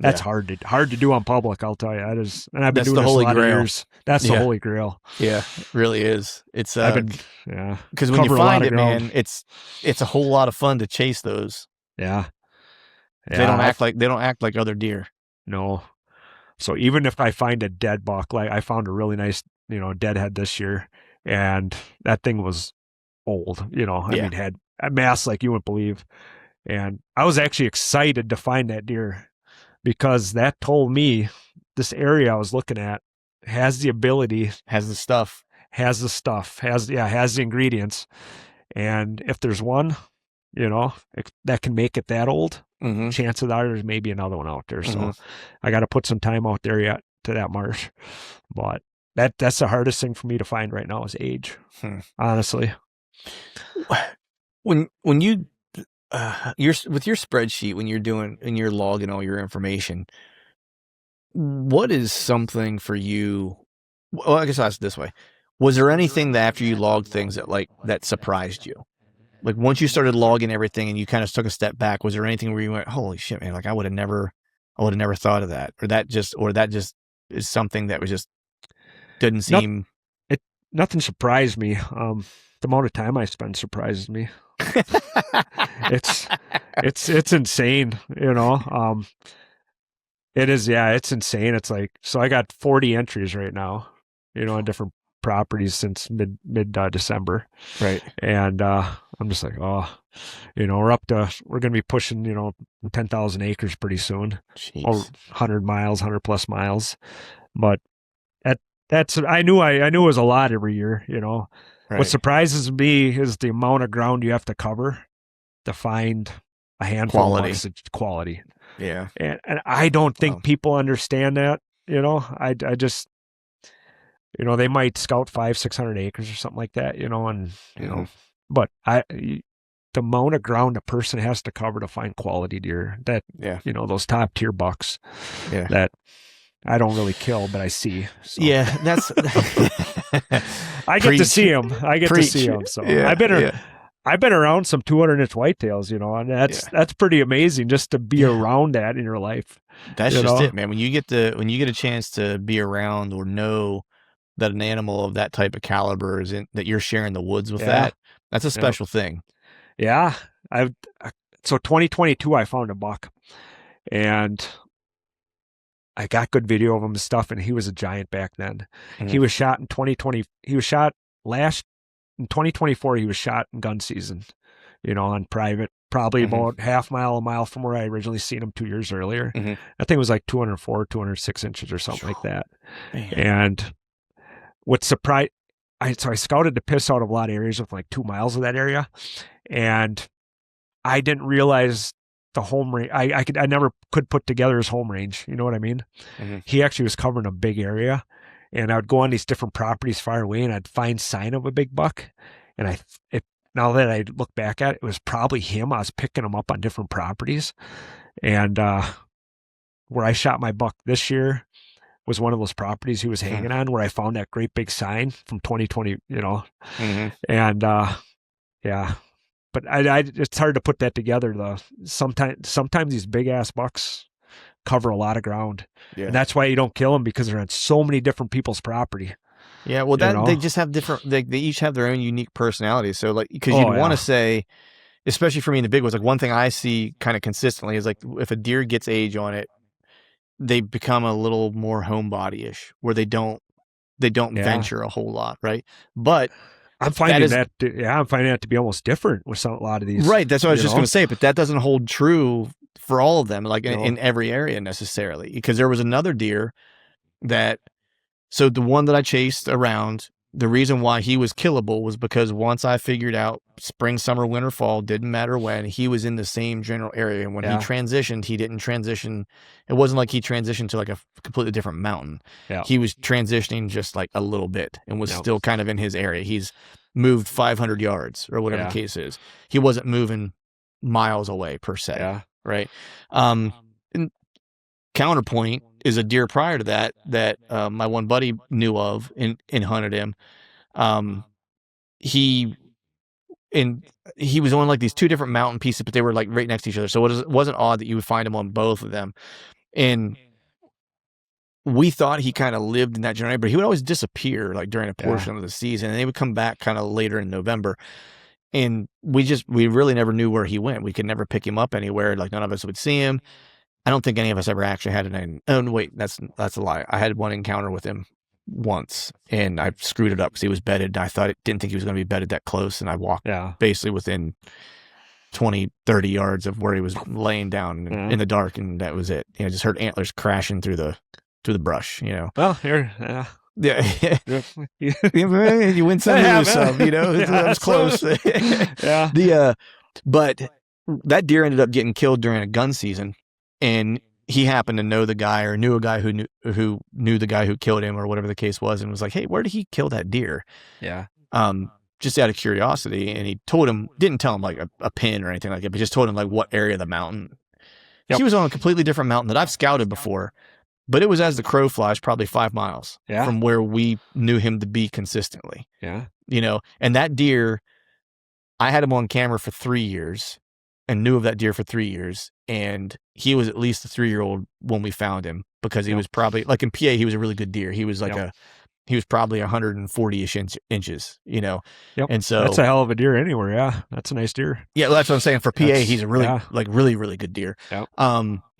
That's
Yeah.
hard to do on public, I'll tell you. That is, and I've been
That's
doing
the
this a
holy
lot of
grail.
years. That's the
Yeah.
holy grail.
Yeah, it really is. It's
I've been, yeah,
because when you
cover a lot
find
of
it,
ground.
man, it's a whole lot of fun to chase those.
Yeah,
They don't
yeah.
act like other deer.
No. So even if I find a dead buck, like I found a really nice, deadhead this year, and that thing was old. I
Yeah.
mean, had a mass like you wouldn't believe. And I was actually excited to find that deer because that told me this area I was looking at has the ability,
Has the stuff.
has the ingredients. And if there's one, that can make it that old,
Mm-hmm.
chances are there's maybe another one out there.
Mm-hmm.
So I got to put some time out there yet to that marsh. But that's the hardest thing for me to find right now is age, honestly.
When you you're with your spreadsheet, when you're logging all your information, what is something for you? Well, I guess I'll ask it this way: was there anything that after you logged things that surprised you? Like once you started logging everything and you kind of took a step back, was there anything where you went, "Holy shit, man! Like I would have never thought of that," or that just is something that was just didn't seem.
Nothing surprised me. The amount of time I spend surprises me. It's insane, It is, yeah, it's insane. It's like, so I got 40 entries right now, on different properties since mid December.
Right.
And I'm just like, we're going to be pushing, 10,000 acres pretty soon.
Jeez.
Or 100 miles, 100 plus miles. But I knew it was a lot every year,
Right.
What surprises me is the amount of ground you have to cover to find a handful of quality.
Yeah.
And I don't think people understand that, I just, they might scout 500-600 acres or something like that, but the amount of ground a person has to cover to find quality deer that, those top tier bucks that I don't really kill, but I see. So.
Yeah, that's.
I get to see them. To see them. So I've been around some 200-inch whitetails, and that's pretty amazing just to be around that in your life.
That's just it, man. When you get a chance to be around or know that an animal of that type of caliber that you're sharing the woods with, that's a special thing.
Yeah, so 2022 I found a buck, and I got good video of him and stuff, and he was a giant back then. Mm-hmm. He was shot in 2020. He was shot in 2024. He was shot in gun season, on private, probably about a mile from where I originally seen him 2 years earlier. Mm-hmm. I think it was like 204, 206 inches or something like that. Man. And what surprised, I scouted the piss out of a lot of areas with like 2 miles of that area, and I didn't realize the home range. I never could put together his home range. You know what I mean? Mm-hmm. He actually was covering a big area, and I would go on these different properties far away, and I'd find sign of a big buck. And now that I look back at it, it was probably him. I was picking him up on different properties, and where I shot my buck this year was one of those properties he was hanging on, where I found that great big sign from 2020. And yeah. But it's hard to put that together, though. Sometimes these big ass bucks cover a lot of ground, and that's why you don't kill them, because they're on so many different people's property.
Yeah, well, they just have different. They each have their own unique personalities. So, like, because you'd want to say, especially for me in the big ones, like one thing I see kind of consistently is like if a deer gets age on it, they become a little more homebody-ish, where they don't venture a whole lot, right? But
I'm finding that to be almost different with a lot of these.
Right, that's what I was just going to say, but that doesn't hold true for all of them, like in every area necessarily. Because there was another deer so the one that I chased around, the reason why he was killable was because once I figured out spring, summer, winter, fall, didn't matter when, he was in the same general area. And when he transitioned, he didn't transition. It wasn't like he transitioned to like a completely different mountain. Yeah. He was transitioning just like a little bit and was still kind of in his area. He's moved 500 yards or whatever the case is. He wasn't moving miles away per se. Yeah. Right. And counterpoint is a deer prior to that my one buddy knew of and hunted him. He was on like these two different mountain pieces, but they were like right next to each other. So it wasn't odd that you would find him on both of them. And we thought he kind of lived in that general area, but he would always disappear like during a portion of the season, and they would come back kind of later in November. And we really never knew where he went. We could never pick him up anywhere. Like none of us would see him. I don't think any of us ever actually had an. Oh no, wait, that's a lie. I had one encounter with him once, and I screwed it up because he was bedded. I didn't think he was going to be bedded that close, and I walked basically within 20, 30 yards of where he was laying down in the dark, and that was it. You know, just heard antlers crashing through the brush. You know.
Well, here,
yeah, you win some, you lose some. You know, it was close. But that deer ended up getting killed during a gun season, and he happened to know the guy or knew a guy who knew the guy who killed him or whatever the case was, and was like, "Hey, where did he kill that deer?"
Yeah.
Just out of curiosity, and he didn't tell him like a pin or anything like that, but just told him like what area of the mountain. Yep. He was on a completely different mountain that I've scouted before. But it was as the crow flies, probably 5 miles from where we knew him to be consistently.
Yeah.
You know, and that deer, I had him on camera for 3 years and knew of that deer for 3 years. And he was at least a 3-year-old when we found him, because he was probably, like in PA, he was a really good deer. He was like he was probably 140-ish inches, you know?
Yep.
And so
that's a hell of a deer anywhere. Yeah. That's a nice deer.
Yeah. Well, that's what I'm saying. For PA, he's a really, really, really good deer.
Yep.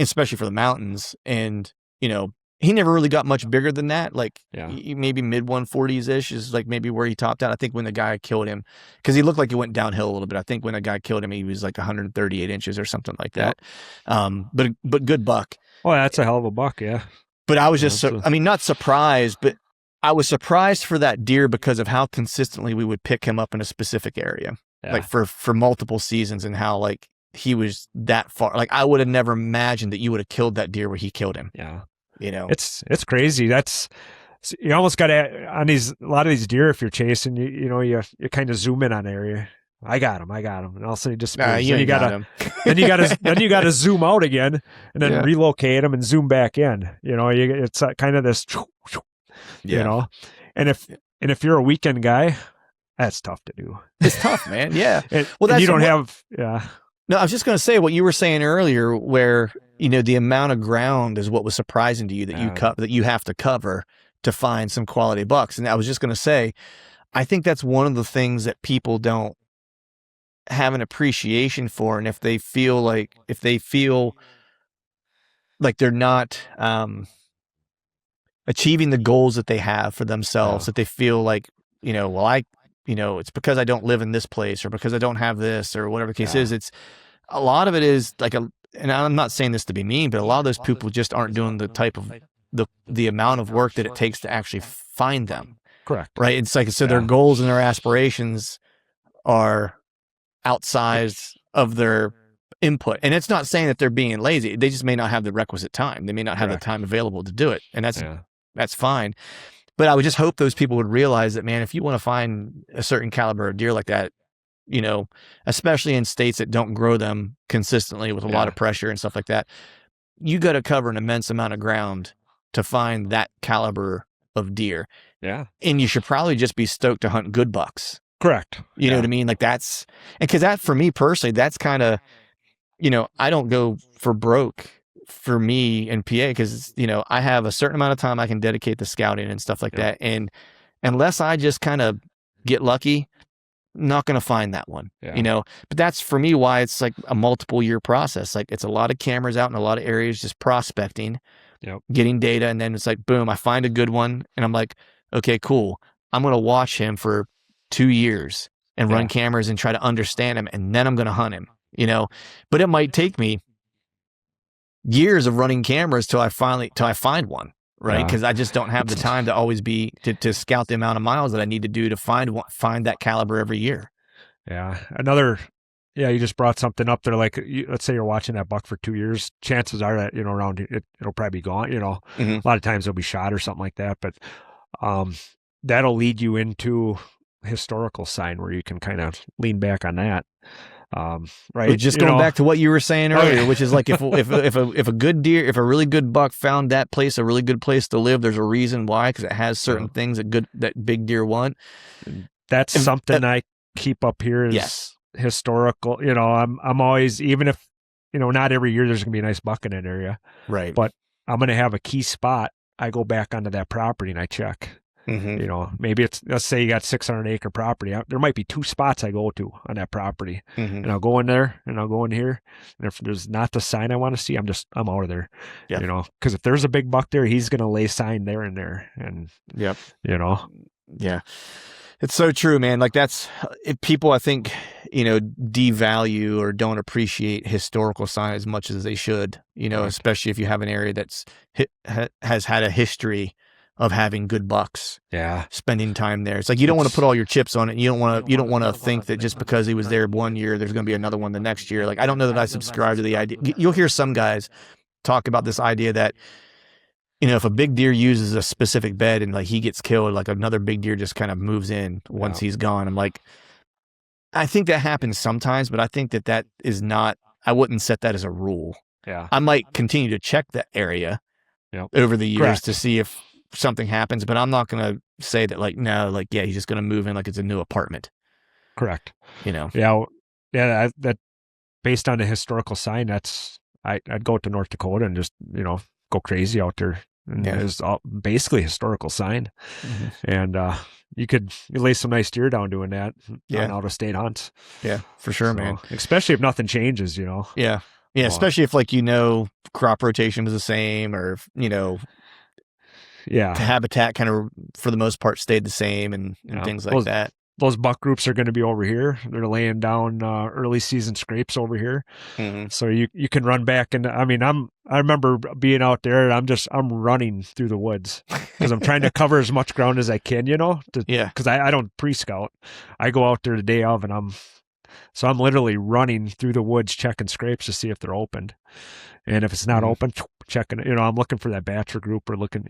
Especially for the mountains. And, you know, he never really got much bigger than that. Like maybe mid 140s ish is like maybe where he topped out. I think when the guy killed him, because he looked like he went downhill a little bit. I think when the guy killed him, he was like 138 inches or something like that. But good buck.
Well, that's a hell of a buck. Yeah.
But I was just, not surprised, but I was surprised for that deer because of how consistently we would pick him up in a specific area, like for multiple seasons, and how like he was that far. Like I would have never imagined that you would have killed that deer where he killed him.
Yeah.
You know,
it's crazy. You almost got to, on a lot of these deer, if you're chasing, you kind of zoom in on area. I got him. And all of a sudden he disappears.
You
gotta zoom out again and then relocate him and zoom back in. You know, it's kind of this, you know, and if you're a weekend guy, that's tough to do.
It's tough, man. Yeah.
Well, you don't have.
No, I was just going to say what you were saying earlier, where, you know, the amount of ground is what was surprising to you that you have to cover to find some quality bucks. And I was just going to say, I think that's one of the things that people don't have an appreciation for. And if they feel like they're not achieving the goals that they have for themselves, that they feel like, you know, well, it's because I don't live in this place or because I don't have this or whatever the case is. It's a lot of it is like and I'm not saying this to be mean, but a lot of those people just aren't doing the type of the amount of work that it takes to actually find them.
Correct.
Right. It's like, so their goals and their aspirations are outsized of their input. And it's not saying that they're being lazy. They just may not have the requisite time. They may not have the time available to do it. And that's fine. But I would just hope those people would realize that, man, if you want to find a certain caliber of deer like that, you know, especially in states that don't grow them consistently with a lot of pressure and stuff like that, you got to cover an immense amount of ground to find that caliber of deer.
Yeah.
And you should probably just be stoked to hunt good bucks.
Correct.
You know what I mean? Like and because that, for me personally, that's kind of, you know, I don't go for broke for me in PA because, you know, I have a certain amount of time I can dedicate to scouting and stuff like that. And unless I just kind of get lucky, not going to find that one, you know, but that's for me why it's like a multiple year process. Like it's a lot of cameras out in a lot of areas, just prospecting, getting data. And then it's like, boom, I find a good one. And I'm like, okay, cool. I'm going to watch him for 2 years and run cameras and try to understand him. And then I'm going to hunt him, you know, but it might take me years of running cameras till I find one. Right. Because I just don't have the time to always to scout the amount of miles that I need to do to find that caliber every year.
Yeah. You just brought something up there. Like, let's say you're watching that buck for 2 years. Chances are that, you know, around it'll probably be gone. You know, a lot of times it'll be shot or something like that. But that'll lead you into historical sign where you can kind of lean back on that. Right.
But just going back to what you were saying earlier, which is like if a good deer, if a really good buck found that place a really good place to live, there's a reason why, because it has certain things that big deer want.
That's something I keep up here is historical. You know, I'm always, even if, you know, not every year there's gonna be a nice buck in an area,
right?
But I'm going to have a key spot. I go back onto that property and I check.
Mm-hmm.
Maybe let's say you got 600-acre property. There might be 2 spots I go to on that property,
Mm-hmm.
and I'll go in there and I'll go in here. And if there's not the sign I want to see, I'm out of there.
Yeah.
Because if there's a big buck there, he's gonna lay sign there and there, and
Yep.
Yeah.
It's so true, man. Like that's if people, I think, devalue or don't appreciate historical sign as much as they should. Especially if you have an area that's has had a history of having good bucks.
Yeah.
Spending time there. It's like you don't want to put all your chips on it. You don't want to think that just because he was there one year, there's going to be another one the next year. Like I don't know that I subscribe to the idea. You'll hear some guys talk about this idea that if a big deer uses a specific bed and like he gets killed, like another big deer just kind of moves in once he's gone. I'm like, I think that happens sometimes, but I think that is not. I wouldn't set that as a rule.
Yeah.
I might continue to check that area over the years to see if something happens, but I'm not going to say that like, no, like, yeah, he's just going to move in like it's a new apartment.
Correct.
Yeah.
Yeah. That based on the historical sign, I'd go to North Dakota and just, go crazy out there. And it's basically a historical sign. Mm-hmm. And, you lay some nice deer down doing that on out of state hunts.
Yeah, for sure, man.
Especially if nothing changes,
Yeah. Yeah. Especially if like, crop rotation was the same or, the habitat kind of for the most part stayed the same and things like that.
Those buck groups are going to be over here. They're laying down early season scrapes over here. Mm-hmm. So you can run back. And I remember being out there and I'm running through the woods because I'm trying to cover as much ground as I can, because I don't pre-scout. I go out there the day of and I'm literally running through the woods, checking scrapes to see if they're opened. And if it's not open, checking it, I'm looking for that batcher group or looking,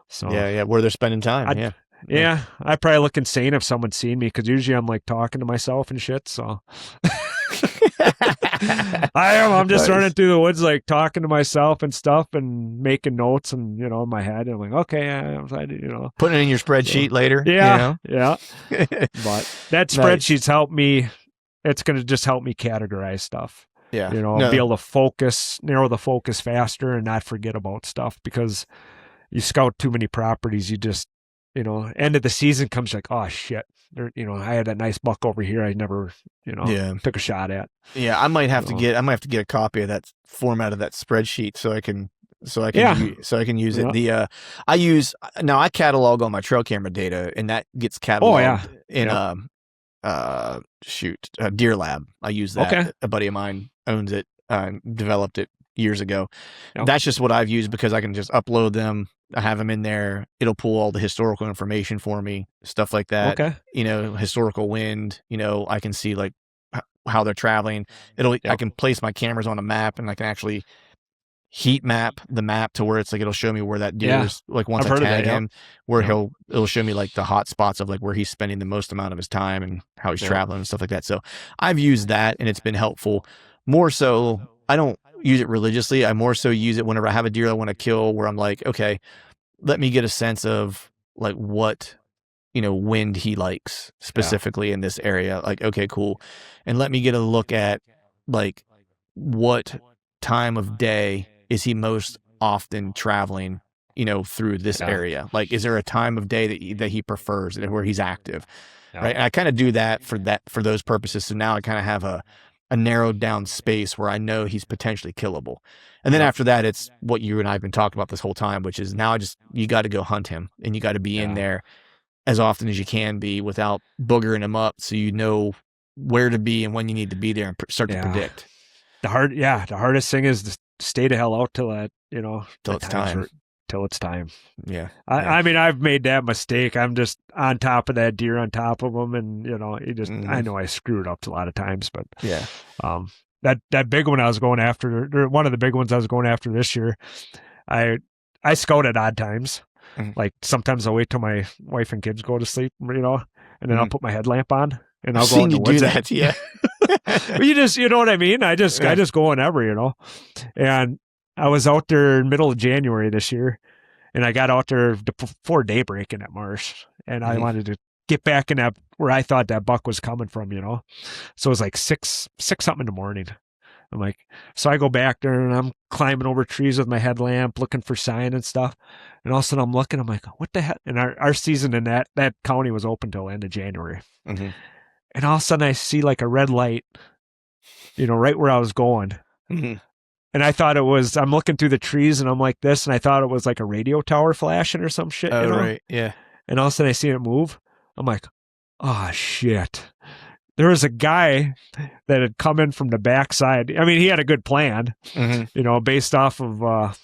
so
where they're spending time.
Yeah, I probably look insane if someone's seen me because usually I'm like talking to myself and shit. So I'm just running through the woods, like talking to myself and stuff and making notes and, in my head. And I'm like, okay,
putting it in your spreadsheet later.
Yeah. Yeah. But that spreadsheet's helped me. It's going to just help me categorize stuff.
Yeah.
Be able to narrow the focus faster and not forget about stuff because you scout too many properties. You just, end of the season comes like, oh shit, I had that nice buck over here. I never, took a shot at.
Yeah. I might have to get a copy of that format of that spreadsheet so I can use it. I catalog all my trail camera data and that gets cataloged in Deer Lab. I use that.
Okay.
A buddy of mine owns it, developed it years ago. Yep. That's just what I've used because I can just upload them. I have them in there. It'll pull all the historical information for me, stuff like that.
Okay.
Historical wind, I can see like how they're traveling. I can place my cameras on a map and I can actually heat map the map to where it's like, it'll show me where that deer is. Like once I tag him, where it'll show me like the hot spots of like where he's spending the most amount of his time and how he's traveling and stuff like that. So I've used that and it's been helpful. More so, I don't use it religiously. I more so use it whenever I have a deer I want to kill where I'm like, okay, let me get a sense of like what, wind he likes specifically in this area. Like, okay, cool. And let me get a look at like what time of day is he most often traveling, through this area? Like, is there a time of day that he prefers where he's active? Yeah. Right. And I kind of do that for those purposes. So now I kind of have a narrowed down space where I know he's potentially killable. And then after that, it's what you and I have been talking about this whole time, which is now you got to go hunt him and you got to be in there as often as you can be without boogering him up. So you know where to be and when you need to be there and start to predict.
The hardest thing is to stay the hell out till that,
till it's time.
Till it's time.
Yeah.
I mean, I've made that mistake. I'm just on top of that deer, on top of him. And, I know I screwed up a lot of times, but that big one I was going after, or one of the big ones I was going after this year, I scout at odd times. Mm-hmm. Like sometimes I'll wait till my wife and kids go to sleep, and then I'll put my headlamp on and I'll go in the woods.
That, yeah.
You just, you know what I mean? I just go whenever, and I was out there middle of January this year and I got out there before daybreak in that marsh and I wanted to get back in that where I thought that buck was coming from, So it was like six something in the morning. I'm like, so I go back there and I'm climbing over trees with my headlamp, looking for sign and stuff. And all of a sudden I'm looking, I'm like, what the heck? And our season in that county was open till end of January.
Mm-hmm.
And all of a sudden I see like a red light, right where I was going.
Mm-hmm.
And I thought it was, I'm looking through the trees and I'm like this, and I thought it was like a radio tower flashing or some shit.
Oh, right. Yeah.
And all of a sudden I see it move. I'm like, oh shit. There was a guy that had come in from the backside. I mean, he had a good plan, based off of,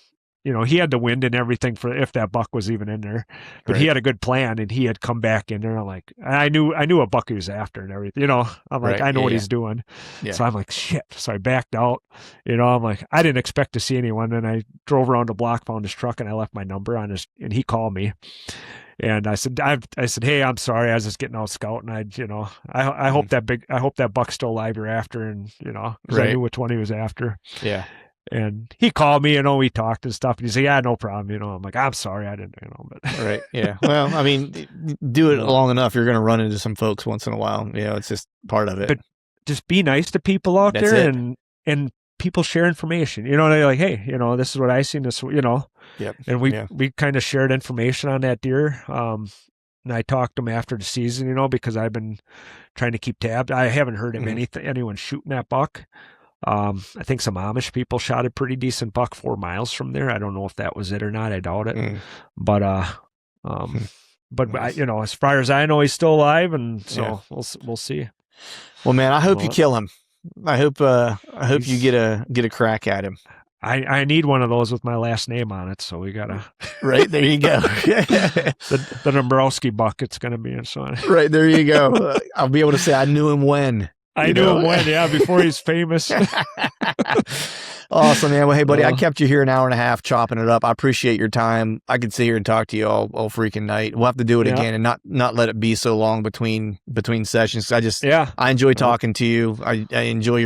he had the wind and everything for if that buck was even in there. But he had a good plan, and he had come back in there. I'm like, I knew what buck he was after and everything. I'm like, I know what he's doing. Yeah. So I'm like, shit. So I backed out. I'm like, I didn't expect to see anyone. And I drove around the block, found his truck, and I left my number on his. And he called me. And I said, hey, I'm sorry. I was just getting out scouting. I hope that buck's still alive you're after. And, because I knew which one he was after.
Yeah.
And he called me, we talked and stuff. And he said, yeah, no problem. I'm like, I'm sorry. I didn't, but.
Right. Yeah. Well, I mean, do it long enough. You're going to run into some folks once in a while. It's just part of it.
But just be nice to people out there and people share information. They're like, hey, this is what I seen this,
Yep.
And we kind of shared information on that deer. And I talked to him after the season, because I've been trying to keep tabs. I haven't heard of anyone shooting that buck. I think some Amish people shot a pretty decent buck 4 miles from there. I don't know if that was it or not. I doubt it. But nice. As far as I know, he's still alive, and so we'll see.
Well, man, I hope you kill him. I hope you get a crack at him.
I need one of those with my last name on it, so we gotta.
Right there you go.
the Dombrowski buck. It's gonna be and so on.
Right there you go. I'll be able to say I knew him when.
I knew him when, before he's famous.
Awesome, man. Well, hey, buddy, I kept you here an hour and a half chopping it up. I appreciate your time. I could sit here and talk to you all freaking night. We'll have to do it again and not let it be so long between sessions. I enjoy talking to you. I enjoy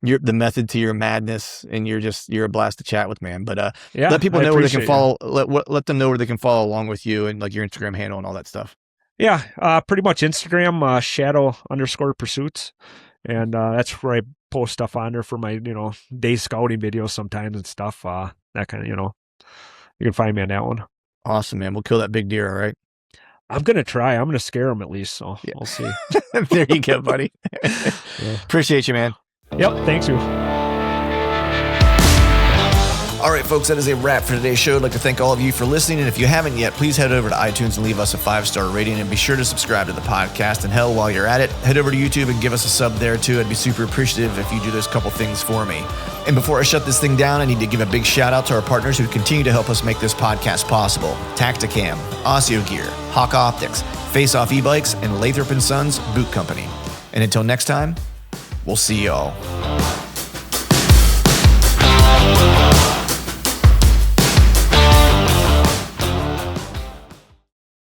the method to your madness, and you're a blast to chat with, man. But let people know where they can follow. Let them know where they can follow along with you and like your Instagram handle and all that stuff.
Yeah, pretty much Instagram, shadow_pursuits. And that's where I post stuff on there for my, day scouting videos sometimes and stuff. That kind of, you can find me on that one.
Awesome, man. We'll kill that big deer, all right?
I'm going to try. I'm going to scare him at least, so we'll see.
There you go, buddy. Appreciate you, man.
Yep, thanks you.
All right, folks, that is a wrap for today's show. I'd like to thank all of you for listening. And if you haven't yet, please head over to iTunes and leave us a 5-star rating. And be sure to subscribe to the podcast. And hell, while you're at it, head over to YouTube and give us a sub there too. I'd be super appreciative if you do those couple things for me. And before I shut this thing down, I need to give a big shout out to our partners who continue to help us make this podcast possible. Tacticam, Osseo Gear, Hawk Optics, Face Off E-Bikes, and Lathrop & Sons Boot Company. And until next time, we'll see y'all.